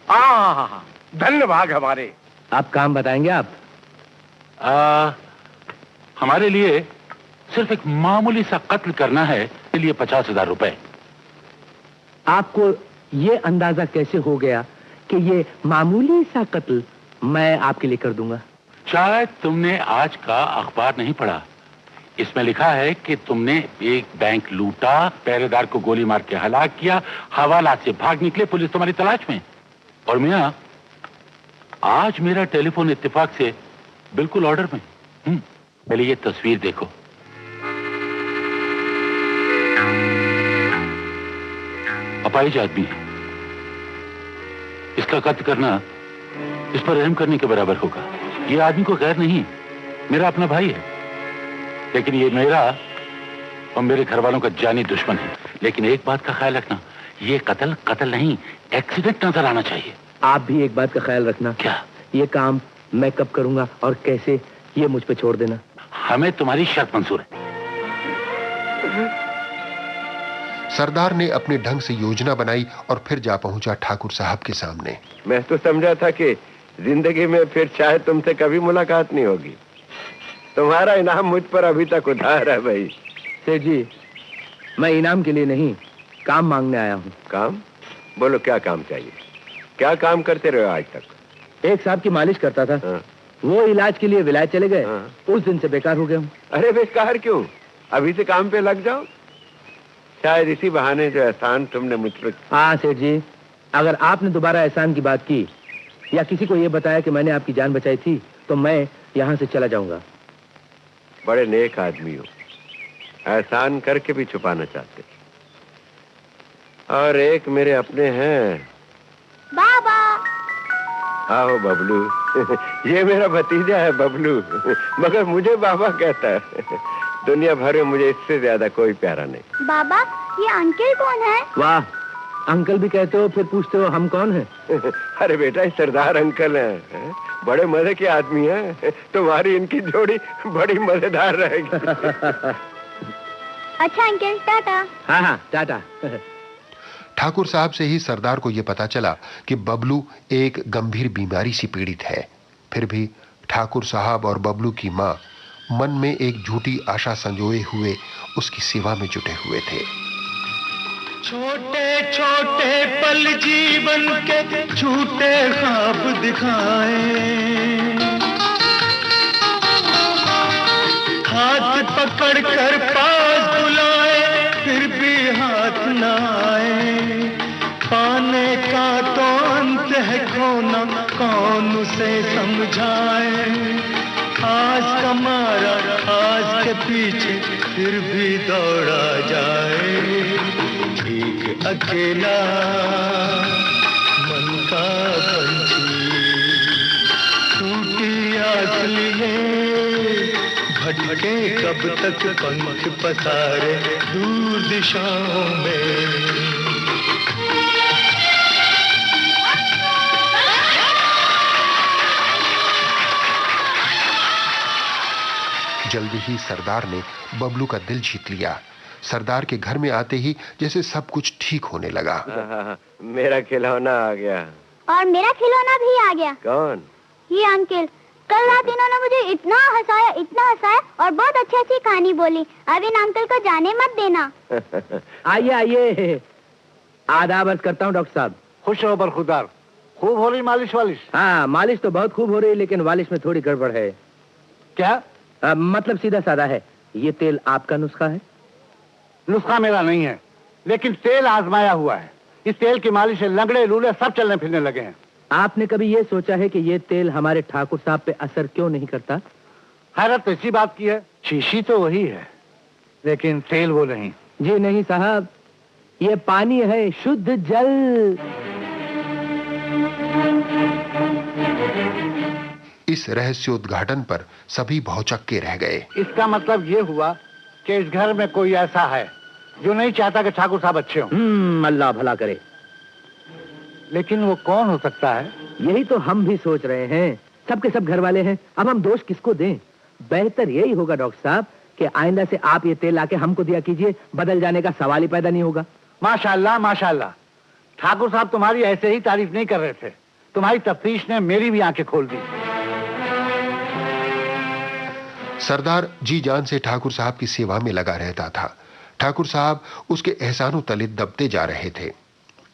धन्यवाद। हमारे आप काम बताएंगे? आप हमारे लिए सिर्फ एक मामूली सा कत्ल करना है, इसके लिए 50,000 रुपए। आपको ये अंदाजा कैसे हो गया कि ये मामूली सा कत्ल मैं आपके लिए कर दूंगा? शायद तुमने आज का अखबार नहीं पढ़ा। इसमें लिखा है कि तुमने एक बैंक लूटा, पहरेदार को गोली मार के हलाक किया, हवालात से भाग निकले, पुलिस तुम्हारी तलाश में। और मियां, आज मेरा टेलीफोन इत्तेफाक से बिल्कुल ऑर्डर में। पहले ये तस्वीर देखो। अपाहिज आदमी है, इसका कत्ल करना इस पर रहम करने के बराबर होगा। ये आदमी को गैर नहीं, मेरा अपना भाई है, लेकिन ये मेरा और मेरे घर वालों का जानी दुश्मन है। लेकिन एक बात का ख्याल रखना, ये कत्ल नहीं, एक्सीडेंट नजर आना चाहिए। आप भी एक बात का ख्याल रखना। क्या? ये काम मैं कब करूंगा और कैसे, ये मुझ पे छोड़ देना। हमें तुम्हारी शर्त मंजूर है। सरदार ने अपने ढंग से योजना बनाई और फिर जा पहुंचा ठाकुर साहब के सामने। मैं तो समझा था कि जिंदगी में फिर शायद तुमसे कभी मुलाकात नहीं होगी। तुम्हारा इनाम मुझ पर अभी तक उधार है भाई। सेठ जी, मैं इनाम के लिए नहीं, काम मांगने आया हूँ। काम? बोलो, क्या काम चाहिए? क्या काम करते रहे आज तक? एक साहब की मालिश करता था। वो इलाज के लिए विलायत चले गए। उस दिन से बेकार हो गया हूँ। अरे बेकार क्यों? अभी से काम पे लग जाओ। शायद इसी बहाने जो एहसान तुमने मुझ पर। हाँ सेठ जी, अगर आपने दोबारा एहसान की बात की या किसी को ये बताया कि मैंने आपकी जान बचाई थी, तो मैं यहाँ से चला जाऊंगा। बड़े नेक आदमी हो, एहसान करके भी छुपाना चाहते। और एक मेरे अपने हैं। बाबा। आओ बबलू। ये मेरा भतीजा है बबलू, मगर मुझे बाबा कहता है। दुनिया भर में मुझे इससे ज्यादा कोई प्यारा नहीं। बाबा, ये अंकल कौन है? वाह, अंकल भी कहते हो, फिर पूछते हो हम कौन हैं? अरे बेटा, ये सरदार अंकल हैं, बड़े मजे के आदमी हैं। तुम्हारी इनकी जोड़ी बड़ी मजेदार रहेगी। अच्छा अंकल, टाटा। हाँ, टाटा। ठाकुर साहब से ही सरदार को यह पता चला कि बबलू एक गंभीर बीमारी से पीड़ित है। फिर भी ठाकुर साहब और बबलू की मां मन में एक झूठी आशा संजोए हुए उसकी सेवा में जुटे हुए थे। छोटे छोटे पल जीवन के झूठे ख्वाब दिखाए, हाथ पकड़ कर पास बुलाए, फिर भी हाथ न आए। पाने का तो अंत है खोना, कौन उसे समझाए। आज का मारा आज के पीछे फिर भी दौड़ा जाए। एक अकेला मन का पंछी भटके कब तक पंख पसारे दूर दिशाओं में। जल्दी ही सरदार ने बबलू का दिल जीत लिया। सरदार के घर में आते ही जैसे सब कुछ ठीक होने लगा। मेरा खिलौना आ गया। और मेरा खिलौना भी आ गया। कौन? ये अंकल। कल रात इन्होंने मुझे इतना हंसाया और बहुत अच्छी अच्छी कहानी बोली। अब इन अंकल को जाने मत देना। आइए आइए, आदाब अर्ज करता हूँ डॉक्टर साहब। खुश रहो बरखुरदार। खूब हो रही मालिश वालिश? हाँ, मालिश तो बहुत खूब हो रही, लेकिन वालिश में थोड़ी गड़बड़ है। क्या? मतलब सीधा साधा है। ये तेल आपका नुस्खा है? नुस्खा मेरा नहीं है, लेकिन तेल आजमाया हुआ है। इस तेल की मालिश से लंगड़े लूले सब चलने फिरने लगे हैं। आपने कभी ये सोचा है कि ये तेल हमारे ठाकुर साहब पे असर क्यों नहीं करता? हैरत इसी बात की है, शीशी तो वही है लेकिन तेल वो नहीं। जी नहीं साहब, ये पानी है, शुद्ध जल। इस रहस्योद्घाटन पर सभी भौचक्के रह गए। इसका मतलब ये हुआ कि इस घर में कोई ऐसा है जो नहीं चाहता कि ठाकुर साहब अच्छे हों। अल्लाह भला करे। लेकिन वो कौन हो सकता है? यही तो हम भी सोच रहे हैं। सबके सब घर वाले हैं, अब हम दोष किसको दें? बेहतर यही होगा डॉक्टर साहब कि आइंदा से आप ये तेल लाके हमको दिया कीजिए, बदल जाने का सवाल ही पैदा नहीं होगा। माशाल्लाह माशाल्लाह, ठाकुर साहब तुम्हारी ऐसे ही तारीफ नहीं कर रहे थे, तुम्हारी तफ्तीश ने मेरी भी आंखें खोल दी। सरदार जी जान से ठाकुर साहब की सेवा में लगा रहता था। ठाकुर साहब उसके एहसानों तले दबते जा रहे थे।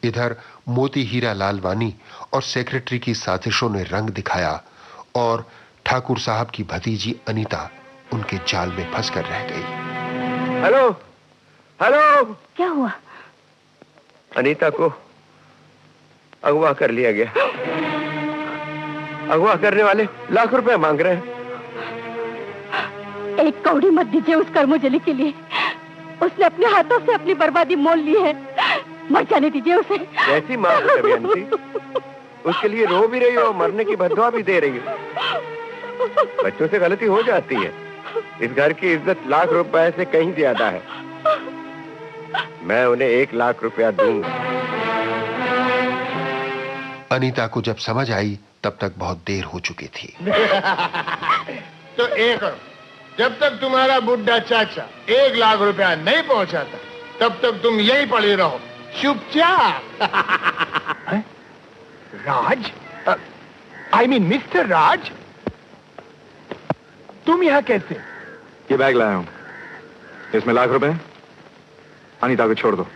इधर मोती हीरा लालवानी और सेक्रेटरी की साजिशों ने रंग दिखाया और ठाकुर साहब की भतीजी अनीता उनके जाल में फंसकर रह गई। हेलो हेलो, क्या हुआ? अनीता को अगवा कर लिया गया। अगवा करने वाले लाख रुपए मांग रहे हैं। एक कौड़ी मत दीजिए उस कर्मोजली के लिए। उसने अपने हाथों से अपनी बर्बादी मोल ली है। मर जाने दीजिए उसे। कैसी माँ हो दमयंती? उसके लिए रो भी रही हो, मरने की बद्दुआ भी दे रही हो। बच्चों से गलती हो जाती है। इस घर की इज्जत लाख रुपए से कहीं ज्यादा है। मैं उन्हें 1 लाख रुपया दूंगा। अनीता को जब समझ आई तब तक बहुत देर हो चुकी थी। तो एक करो, जब तक तुम्हारा बुढ़ा चाचा 1 लाख रुपया नहीं पहुंचाता तब तक तुम यहीं पड़ी रहो चुपचाप। राज, आई मीन मिस्टर राज, तुम यहाँ कैसे? ये बैग लाया हूं, इसमें लाख रुपए। अनीता को छोड़ दो।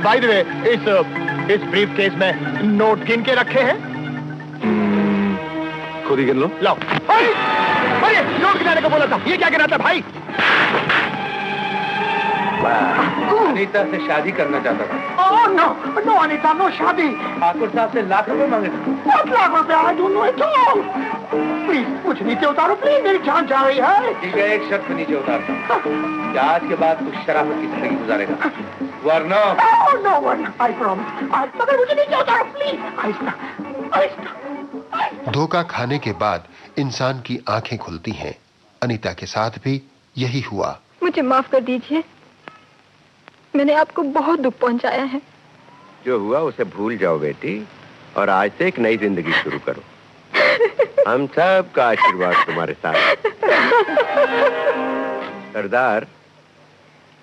बाय द वे, इस ब्रीफ केस में नोट गिन के रखे हैं? खुद ही गिन लो। लो। अरे नोट गिनाने को बोला था, ये क्या गिनाता भाई? अनीता से शादी करना चाहता था। Oh no no Anita, no शादी। ठाकुर साहब से लाख रुपए मांगे। 5 लाख रुपए? I don't know it all. Please कुछ नीचे उतारो प्लीज, मेरी जान जा रही है। ठीक है, एक शर्त नीचे उतारता हूं। आज के बाद कुछ शराफत की जिंदगी गुजारेगा, वरना नो वरना, आई प्रॉमिस। मगर मुझे नीचे उतारो प्लीज। आहिस्ता। धोखा खाने के बाद इंसान की आंखें खुलती हैं। अनीता के साथ भी यही हुआ। मुझे माफ कर दीजिए, मैंने आपको बहुत दुख पहुंचाया है। जो हुआ उसे भूल जाओ बेटी, और आज से एक नई जिंदगी शुरू करो। हम सब का आशीर्वाद तुम्हारे साथ। सरदार,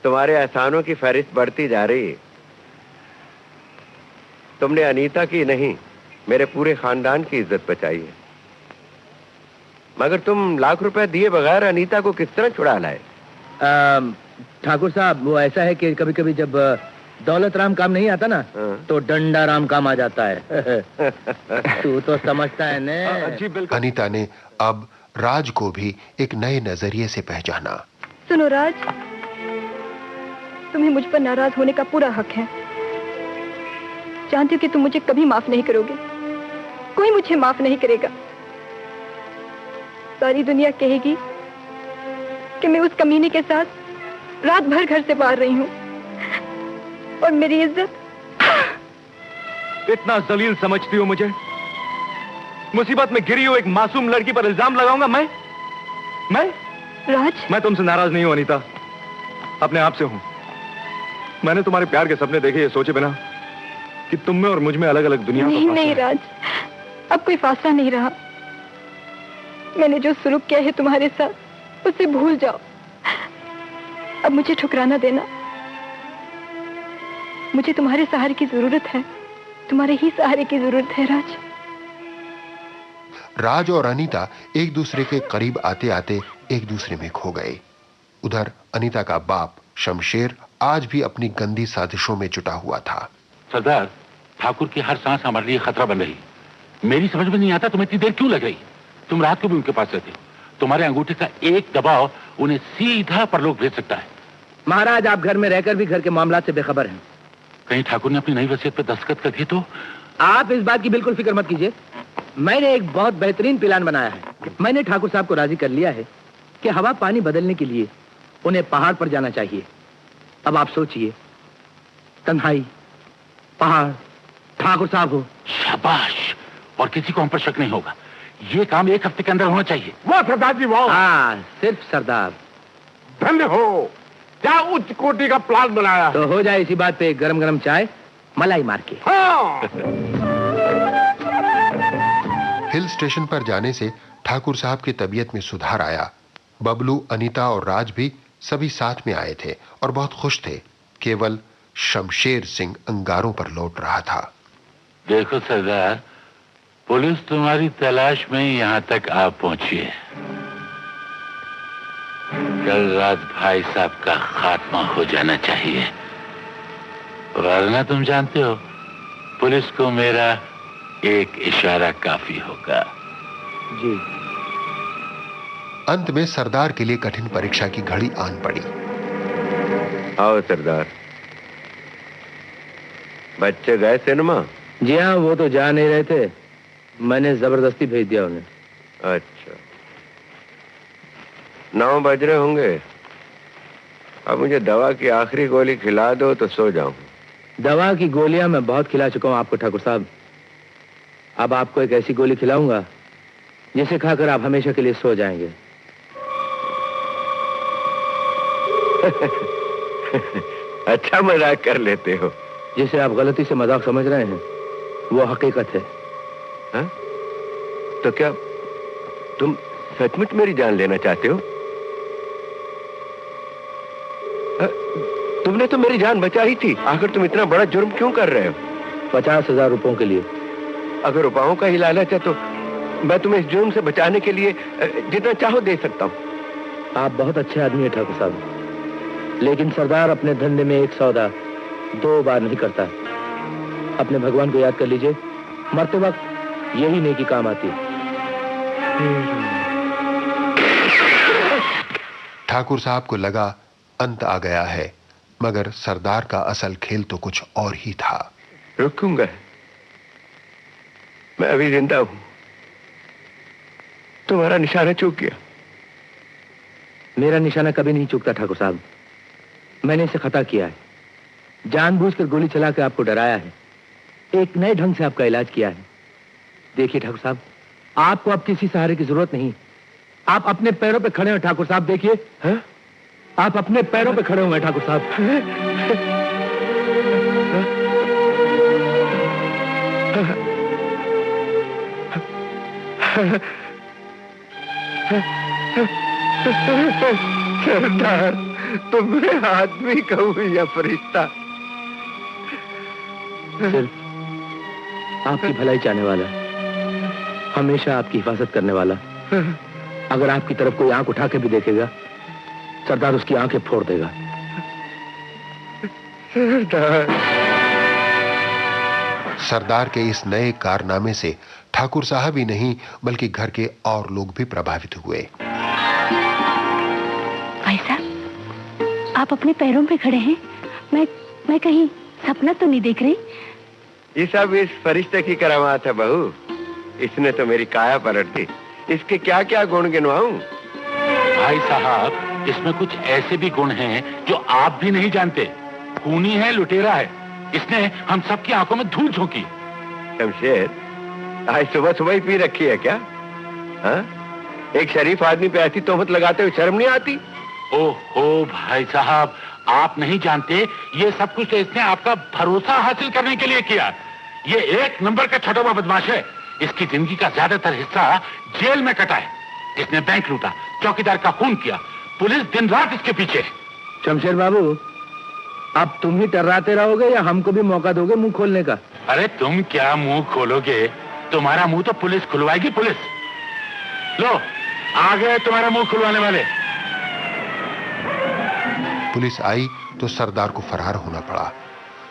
तुम्हारे एहसानों की फहरिस्त बढ़ती जा रही है। तुमने अनीता की नहीं, मेरे पूरे खानदान की इज्जत बचाई है। मगर तुम लाख रुपए दिए बगैर अनीता को किस तरह छुड़ा लाए? ठाकुर साहब, वो ऐसा है कि कभी कभी जब दौलत राम काम नहीं आता ना, तो डंडा राम काम आ जाता है। तू तो समझता है ने। अनीता ने अब राज को भी एक नए नजरिए से पहचाना। सुनो राज, तुम्हें मुझ पर नाराज होने का पूरा हक है। जानती हूँ कि तुम मुझे कभी माफ नहीं करोगे, कोई मुझे माफ नहीं करेगा। सारी दुनिया कहेगी कि मैं उस कमीने के साथ रात भर घर से बाहर रही हूँ, और मेरी इज्जत। इतना जलील समझती हो मुझे? मुसीबत में गिरी हुई एक मासूम लड़की पर इल्जाम लगाऊंगा मैं? राज, मैं तुमसे नाराज नहीं हूं अनीता, अपने आप से हूं। मैंने तुम्हारे प्यार के सपने देखे ये सोचे बिना कि तुम में और मुझ में अलग अलग दुनिया नहीं, नहीं राज, अब कोई फासला नहीं रहा। मैंने जो सुलूक किया है तुम्हारे साथ उसे भूल जाओ। अब मुझे ठुकराना देना। मुझे तुम्हारे सहारे की जरूरत है, तुम्हारे ही सहारे की जरूरत है राज। राज और अनीता एक दूसरे के करीब आते आते एक दूसरे में खो गए। उधर अनीता का बाप शमशेर आज भी अपनी गंदी साजिशों में जुटा हुआ था। सरदार, ठाकुर की हर सांस हमारे लिए खतरा बन रही। मेरी समझ में नहीं आता तुम्हें इतनी देर क्यों लग रही। तुम रात को भी उनके पास रहते हो। तुम्हारे अंगूठे का एक दबाव उन्हें सीधा परलोक भेज सकता है। महाराज, आप घर में रहकर भी घर के मामला से बेखबर हैं। कहीं ठाकुर ने अपनी नई वसीयत पर दस्तखत कर दिए तो? आप इस बात की बिल्कुल फिक्र मत कीजिए। मैंने एक बहुत बेहतरीन प्लान बनाया है। मैंने ठाकुर साहब को राजी कर लिया है कि हवा पानी बदलने के लिए उन्हें पहाड़ पर जाना चाहिए। अब आप सोचिए, तन्हाई, पहाड़, ठाकुर साहब हो। शाबाश, और किसी को हम पर शक नहीं होगा। ये काम 1 हफ्ते के अंदर होना चाहिए। वाह सरदार जी, वाह। हाँ, सिर्फ सरदार। धन्य हो, क्या उच्च कोटि का प्लान बनाया। तो हो जाए इसी बात पे गरम गरम चाय मलाई मार के। हाँ। हिल स्टेशन पर जाने से ठाकुर साहब की तबीयत में सुधार आया। बबलू, अनीता और राज भी सभी साथ में आए थे और बहुत खुश थे। केवल शमशेर सिंह अंगारों पर लौट रहा था। देखो सरदार, पुलिस तुम्हारी तलाश में यहाँ तक आ पहुंची है। कल रात भाई साहब का खात्मा हो जाना चाहिए, वरना तुम जानते हो पुलिस को मेरा एक इशारा काफी होगा। जी। अंत में सरदार के लिए कठिन परीक्षा की घड़ी आन पड़ी। आओ सरदार, बच्चे गए सिनेमा? जी हाँ, वो तो जा नहीं रहे थे, मैंने जबरदस्ती भेज दिया उन्हें। अच्छा, 9 बज रहे होंगे। अब मुझे दवा की आखिरी गोली खिला दो तो सो जाऊं। दवा की गोलियां मैं बहुत खिला चुका हूं आपको ठाकुर साहब। अब आपको एक ऐसी गोली खिलाऊंगा जिसे खाकर आप हमेशा के लिए सो जाएंगे। अच्छा मजाक कर लेते हो। जिसे आप गलती से मजाक समझ रहे हैं वो हकीकत है। हा? तो क्या तुम सचमुच मेरी जान लेना चाहते हो? तुमने तो मेरी जान बचा ही थी, आखिर तुम इतना बड़ा जुर्म क्यों कर रहे हो? 50,000 रुपयों के लिए। अगर रुपयों का ही लालच है तो मैं तुम्हें इस जुर्म से बचाने के लिए जितना चाहो दे सकता हूं। आप बहुत अच्छे आदमी हैं ठाकुर साहब, लेकिन सरदार अपने धंधे में एक सौदा 2 बार नहीं करता। अपने भगवान को याद कर लीजिए, मरते वक्त यही नेकी काम आती है। ठाकुर साहब को लगा अंत आ गया है, मगर सरदार का असल खेल तो कुछ और ही था। रुकूंगा, मैं अभी जिंदा हूं। तुम्हारा निशाना चूक गया। मेरा निशाना कभी नहीं चूकता ठाकुर साहब। मैंने इसे खता किया है, जानबूझकर गोली चला के आपको डराया है, एक नए ढंग से आपका इलाज किया है। देखिए ठाकुर साहब, आपको अब किसी सहारे की जरूरत नहीं। आप अपने पैरों पे खड़े हो ठाकुर साहब। देखिए, आप अपने पैरों पे खड़े हुए ठाकुर साहब। सरदार, तुम आदमी कहूं या फरिश्ता? सिर्फ आपकी भलाई चाहने वाला, हमेशा आपकी हिफाजत करने वाला। अगर आपकी तरफ कोई आंख उठा के भी देखेगा, सरदार उसकी आंखें फोड़ देगा। सरदार के इस नए कारनामे से ठाकुर साहब ही नहीं बल्कि घर के और लोग भी प्रभावित हुए। भाई साहब, आप अपने पैरों पे खड़े हैं। मैं कहीं सपना तो नहीं देख रही? ये सब इस फरिश्ते की करामात है बहू। इसने तो मेरी काया पलट दी। इसके क्या क्या गुण गिनवाऊं? भाई साहब, इसमें कुछ ऐसे भी गुण हैं जो आप भी नहीं जानते। खूनी है, लुटेरा है। इसने हम सबकी आंखों में धूल झोंकी। शमशेर, आज सुबह सुबह ही पी रखी है क्या? हाँ? एक शरीफ आदमी पे ऐसी तोहमत लगाते हुए शर्म नहीं आती? ओहो भाई साहब, आप नहीं जानते, ये सब कुछ इसने आपका भरोसा हासिल करने के लिए किया। ये एक नंबर का छठवा बदमाश है। इसकी जिंदगी का ज्यादातर हिस्सा जेल में कटा है। इसने बैंक लूटा, चौकीदार का खून किया, पुलिस दिन रात इसके पीछे। शमशेर बाबू, अब तुम ही टर्राते रहोगे या हमको भी मौका दोगे मुंह खोलने का? अरे तुम क्या मुंह खोलोगे? तुम्हारा मुंह तो पुलिस खुलवाएगी। पुलिस लो, आ गए तुम्हारा मुंह खुलवाने वाले। पुलिस आई तो सरदार को फरार होना पड़ा।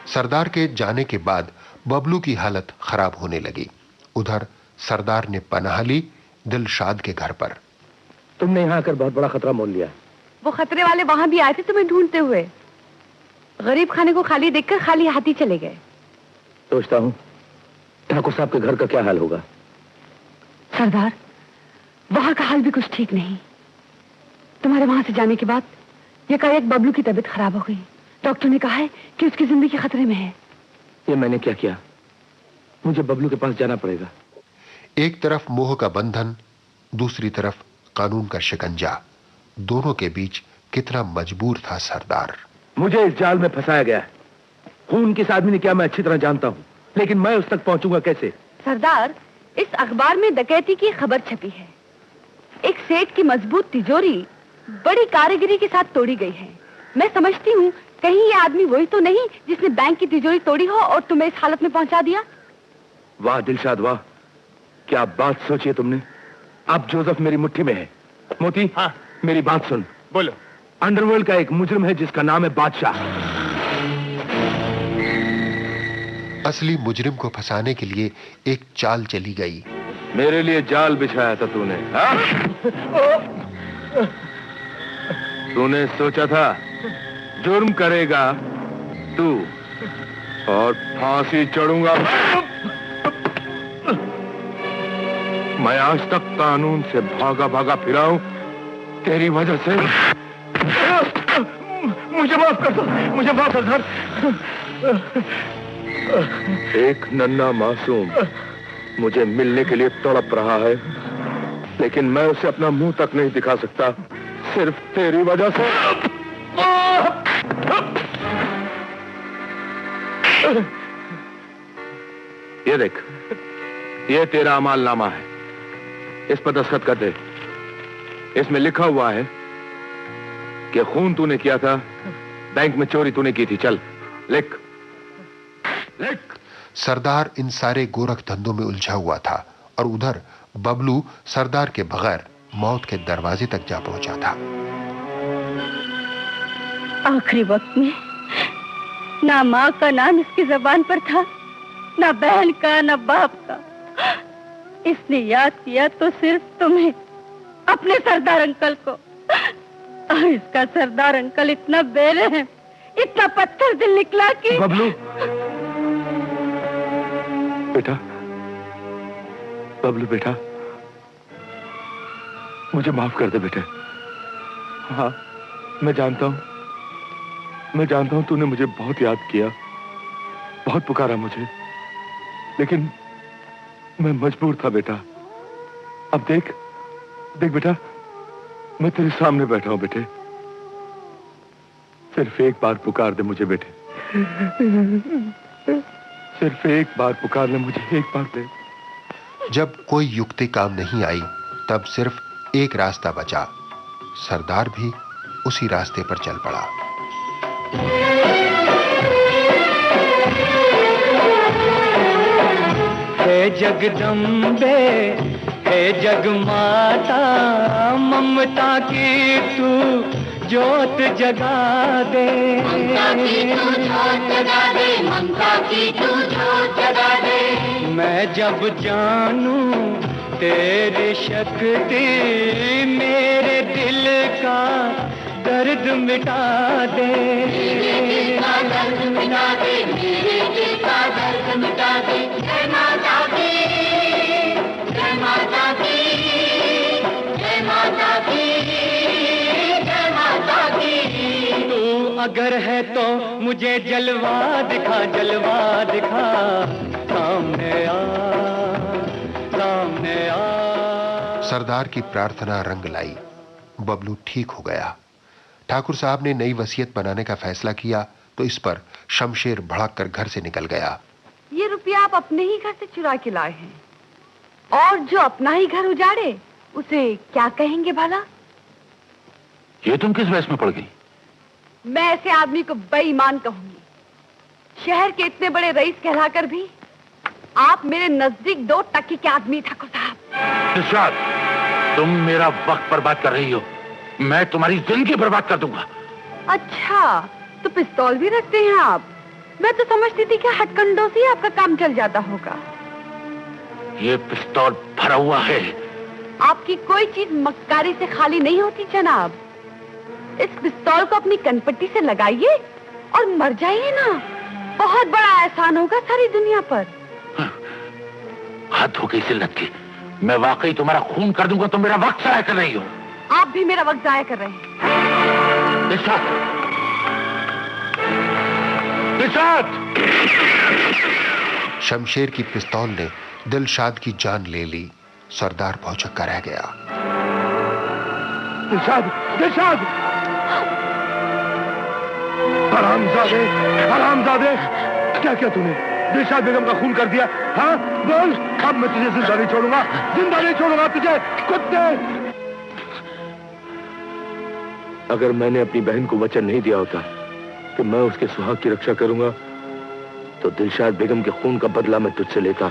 सरदार के जाने के बाद बबलू की हालत खराब होने लगी। उधर सरदार ने पनाह ली दिलशाद के घर पर। तुमने यहाँ आकर बहुत बड़ा खतरा मोल लिया। वो खतरे वाले वहां भी आए थे तुम्हें ढूंढते हुए। गरीब खाने को खाली देखकर खाली हाथी चले गए। सोचता हूँ ठाकुर साहब के घर का क्या हाल होगा। सरदार, वहां का हाल भी कुछ ठीक नहीं। तुम्हारे वहां से जाने के बाद एकाएक बबलू की तबीयत खराब हो गई। डॉक्टर ने कहा है कि उसकी जिंदगी खतरे में है। ये मैंने क्या किया? मुझे बबलू के पास जाना पड़ेगा। एक तरफ मोह का बंधन, दूसरी तरफ कानून का शिकंजा। दोनों के बीच कितना मजबूर था सरदार। मुझे इस जाल में फंसाया गया है। खून किस आदमी ने किया मैं अच्छी तरह जानता हूँ, लेकिन मैं उस तक पहुंचूंगा कैसे? सरदार, इस अखबार में डकैती की खबर छपी है। एक सेठ की मजबूत तिजोरी बड़ी कारीगरी के साथ तोड़ी गई है। मैं समझती हूँ कहीं ये आदमी वही तो नहीं जिसने बैंक की तिजोरी तोड़ी हो और तुम्हें इस हालत में पहुंचा दिया। वाह दिलशाद वाह, क्या बात सोची है तुमने। अब जोसेफ मेरी मुट्ठी में है। मोती, हाँ? मेरी बात सुन। बोलो। अंडरवर्ल्ड का एक मुजरिम है जिसका नाम है बादशाह। असली मुजरिम को फंसाने के लिए एक चाल चली गई। मेरे लिए जाल बिछाया था तूने, हाँ? तूने सोचा था जुर्म करेगा तू और फांसी चढ़ूंगा मैं। आज तक कानून से भागा भागा फिरा हूं तेरी वजह से। मुझे माफ कर दो, मुझे माफ कर दो। एक नन्हा मासूम मुझे मिलने के लिए तड़प रहा है, लेकिन मैं उसे अपना मुंह तक नहीं दिखा सकता, सिर्फ तेरी वजह से। ये देख, ये तेरा अमालनामा है, इस पर दस्तखत कर दे। इसमें लिखा हुआ है कि खून तूने किया था, बैंक में चोरी तूने की थी। चल लिख लिख। सरदार इन सारे गोरख धंधों में उलझा हुआ था और उधर बबलू सरदार के बगैर मौत के दरवाजे तक जा पहुंचा था। आखिरी वक्त में ना माँ का नाम इसकी जबान पर था, ना बहन का, ना बाप का। इसने याद किया तो सिर्फ तुम्हें, अपने सरदार अंकल को। और इसका सरदार अंकल इतना बेरहम, इतना पत्थर दिल निकला कि। बबलू बेटा, बबलू बेटा, मुझे माफ कर दे बेटे। हाँ, मैं जानता हूं तूने मुझे बहुत याद किया, बहुत पुकारा मुझे, लेकिन मैं मजबूर था बेटा। अब देख बेटा, मैं तेरे सामने बैठा हूं बेटे। सिर्फ एक बार पुकार दे मुझे बेटे, सिर्फ एक बार पुकार ले मुझे, एक बार दे। जब कोई युक्ति काम नहीं आई तब सिर्फ एक रास्ता बचा। सरदार भी उसी रास्ते पर चल पड़ा। हे जगदम्बे, हे जगमाता, ममता की तू जोत जगा दे। ममता की तू जोत जगा दे, ममता की तू जोत जगा दे। मैं जब जानूं तेरी शक्ति, मेरे दिल का दर्द मिटा दे। मेरे दिल का दर्द मिटा दे, मेरे दिल का दर्द मिटा दे। जय माता की, जय माता की, जय माता की, जय माता की। तू अगर है तो मुझे जलवा दिखा, जलवा दिखा। सामने आ, गया। सरदार की प्रार्थना रंग लाई। बबलू ठीक हो गया। ठाकुर साहब ने नई वसीयत बनाने का फैसला किया तो इस पर शमशेर भड़क कर घर से निकल गया। ये रुपया आप अपने ही घर से चुरा के लाए हैं, और जो अपना ही घर उजाड़े उसे क्या कहेंगे भला? ये तुम किस वैस में पड़ गई? मैं ऐसे आदमी को बेईमान कहूंगी। शहर के इतने बड़े रईस कहलाकर भी आप मेरे नजदीक 2 टके के आदमी ठाकुर साहब। इरशाद, तुम मेरा वक्त बर्बाद कर रही हो। मैं तुम्हारी जिंदगी बर्बाद कर दूंगा। अच्छा, तो पिस्तौल भी रखते हैं आप? मैं तो समझती थी कि हथकंडों से ही आपका काम चल जाता होगा। ये पिस्तौल भरा हुआ है। आपकी कोई चीज मक्कारी से खाली नहीं होती जनाब। इस पिस्तौल को अपनी कनपट्टी से लगाइए और मर जाइए ना। बहुत बड़ा एहसान होगा सारी दुनिया पर। हद हो गई जिल्लत की। मैं वाकई तुम्हारा खून कर दूंगा। तुम मेरा वक्त जाया कर रही हो। आप भी मेरा वक्त जाया कर रहे हैं। शमशेर की पिस्तौल ने दिलशाद की जान ले ली। सरदार भौचक्का रह गया। दिलशाद, दिलशाद! हरामजादे, हरामजादे! क्या किया तूने? दिलशाद बेगम का खून कर दिया? हाँ, बोल। अब मैं तुझे जिंदा नहीं छोड़ूंगा, जिंदा नहीं छोड़ूंगा तुझे, कुत्ते! अगर मैंने अपनी बहन को वचन नहीं दिया होता कि मैं उसके सुहाग की रक्षा करूंगा, तो दिलशाद बेगम के खून का बदला मैं तुझसे लेता।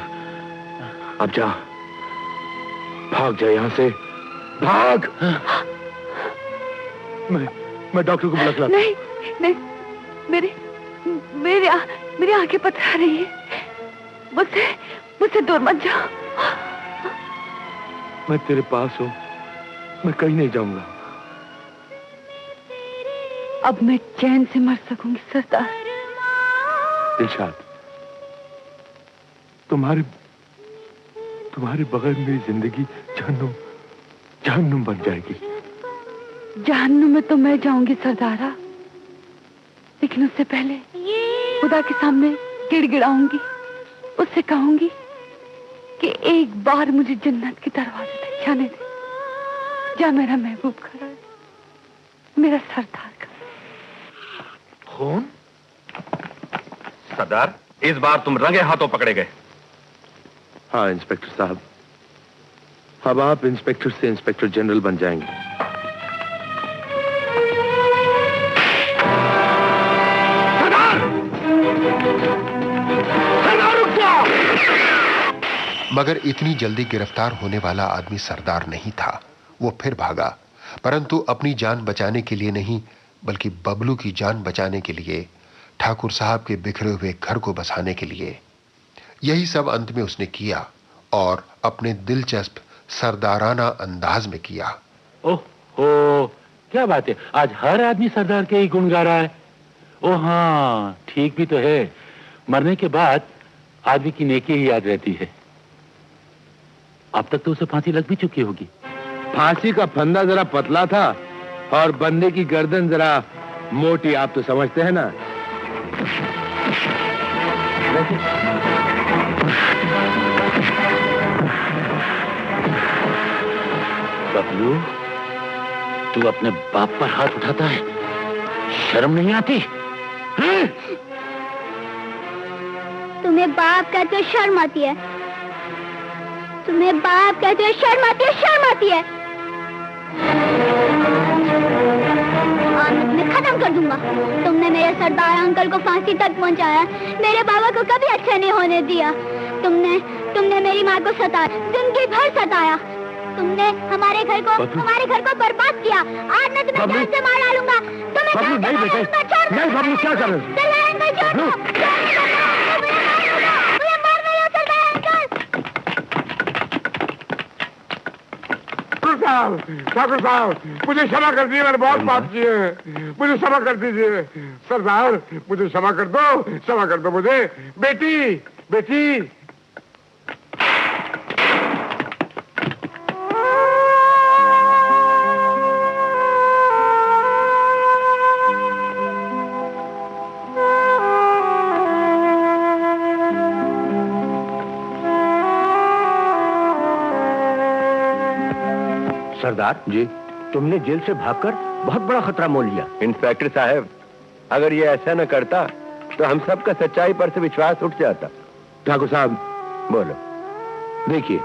अब जा, भाग जा यहां से, भाग! मैं डॉक्टर को बुला के लाता। नहीं, नहीं, मेरी आंखें पथरा रही है। मुझसे दूर मत जाओ। मैं तेरे पास हूं, मैं कहीं नहीं जाऊंगा। अब मैं चैन से मर सकूंगी सरदार। दिलशाद, तुम्हारे बगैर मेरी जिंदगी जहन्नुम बन जाएगी। जहन्नुम में तो मैं जाऊंगी सरदारा, लेकिन उससे पहले खुदा के सामने गिड़गिड़ाऊंगी। उससे कहूंगी कि एक बार मुझे जन्नत के दरवाजे तक जाने दे। जा मेरा महबूब खड़ा है, मेरा सरदार का खून। सरदार, इस बार तुम रंगे हाथों पकड़े गए। हाँ इंस्पेक्टर साहब, अब आप इंस्पेक्टर से इंस्पेक्टर जनरल बन जाएंगे। मगर इतनी जल्दी गिरफ्तार होने वाला आदमी सरदार नहीं था। वो फिर भागा, परंतु अपनी जान बचाने के लिए नहीं, बल्कि बबलू की जान बचाने के लिए, ठाकुर साहब के बिखरे हुए घर को बसाने के लिए। यही सब अंत में उसने किया, और अपने दिलचस्प सरदाराना अंदाज में किया। ओहो, क्या बात है, आज हर आदमी सरदार के ही गुण गा रहा है। ओ हाँ, ठीक भी तो है। मरने के बाद आदमी की नेकी ही याद रहती है। अब तक तो उसे फांसी लग भी चुकी होगी। फांसी का फंदा जरा पतला था और बंदे की गर्दन जरा मोटी, आप तो समझते हैं ना। बबलू, तू अपने बाप पर हाथ उठाता है, शर्म नहीं आती? तुम्हें बाप कहते हो शर्म आती है? तुम्हें बाप कहते हो शर्म आती है? शर्म आती है? और मैं खत्म कर दूंगा। तुमने मेरे सरदार अंकल को फांसी तक पहुंचाया, मेरे बाबा को कभी अच्छा नहीं होने दिया। तुमने मेरी माँ को सताया, जिंदगी भर सताया। तुमने हमारे घर को बर्बाद किया। आज मैं तुम्हें जान से मार डालूंगा। तुम्हें नहीं बेटे, नहीं बबलू, क्या कर रहे हो? ठाकुर साहब, मुझे क्षमा कर दीजिए, मैंने बहुत बात की है। मुझे क्षमा कर दीजिए सरदार, मुझे क्षमा कर दो मुझे। बेटी, बेटी। सरदार जी, तुमने जेल से भागकर बहुत बड़ा खतरा मोल लिया। इंस्पेक्टर साहब, अगर ये ऐसा न करता तो हम सबका सच्चाई पर से विश्वास उठ जाता। ठाकुर साहब, बोलो। देखिए,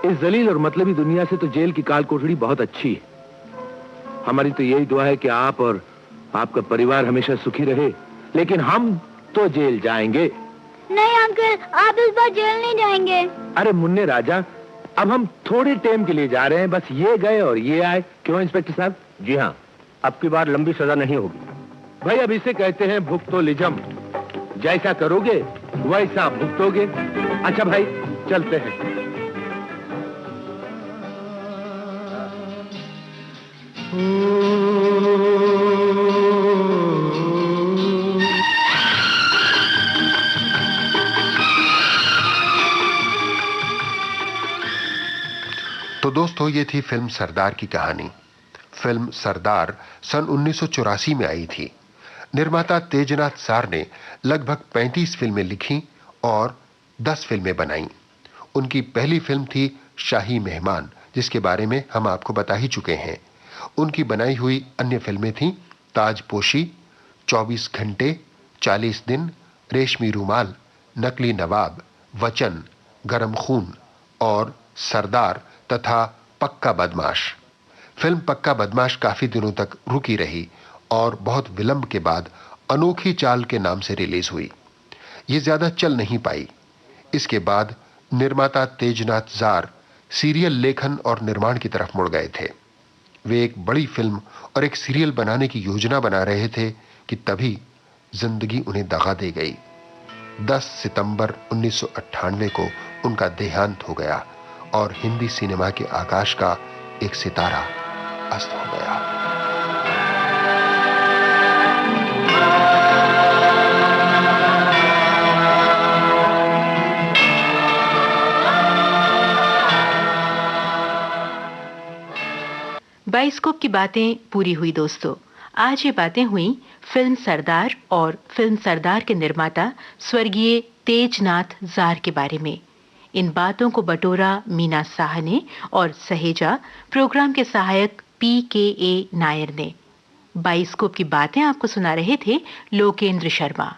इस जलील और मतलबी दुनिया से तो जेल की काल कोठड़ी बहुत अच्छी है। हमारी तो यही दुआ है कि आप और आपका परिवार हमेशा सुखी रहे, लेकिन हम तो जेल जाएंगे। नहीं अंकल, आप इस बार जेल नहीं जाएंगे। अरे मुन्ने राजा, अब हम थोड़े टाइम के लिए जा रहे हैं, बस ये गए और ये आए। क्यों इंस्पेक्टर साहब? जी हाँ, अब की बार लंबी सजा नहीं होगी। भाई, अब इसे कहते हैं भुक्तोलिज्म। जैसा करोगे वैसा भुगतोगे। अच्छा भाई, चलते हैं। तो दोस्तों, ये थी फिल्म सरदार की कहानी। फिल्म सरदार सन 1984 में आई थी। निर्माता तेजनाथ जार ने लगभग 35 फिल्में लिखी और 10 फिल्में बनाई। उनकी पहली फिल्म थी शाही मेहमान, जिसके बारे में हम आपको बता ही चुके हैं। उनकी बनाई हुई अन्य फिल्में थीं ताजपोशी, 24 घंटे, 40 दिन, रेशमी रूमाल, नकली नवाब, वचन, गरम खून और सरदार तथा पक्का बदमाश। फिल्म पक्का बदमाश काफी दिनों तक रुकी रही और बहुत विलंब के बाद अनोखी चाल के नाम से रिलीज हुई। ये ज्यादा चल नहीं पाई। इसके बाद निर्माता तेजनाथ जार सीरियल लेखन और निर्माण की तरफ मुड़ गए थे। वे एक बड़ी फिल्म और एक सीरियल बनाने की योजना बना रहे थे कि तभी जिंदगी उन्हें दगा दे गई। 10 सितंबर 1998 को उनका देहांत हो गया और हिंदी सिनेमा के आकाश का एक सितारा अस्त हो गया। बाइस्कोप की बातें पूरी हुई दोस्तों। आज ये बातें हुई फिल्म सरदार और फिल्म सरदार के निर्माता स्वर्गीय तेजनाथ जार के बारे में। इन बातों को बटोरा मीना साह ने और सहेजा प्रोग्राम के सहायक PKA नायर ने। बाइस्कोप की बातें आपको सुना रहे थे लोकेंद्र शर्मा।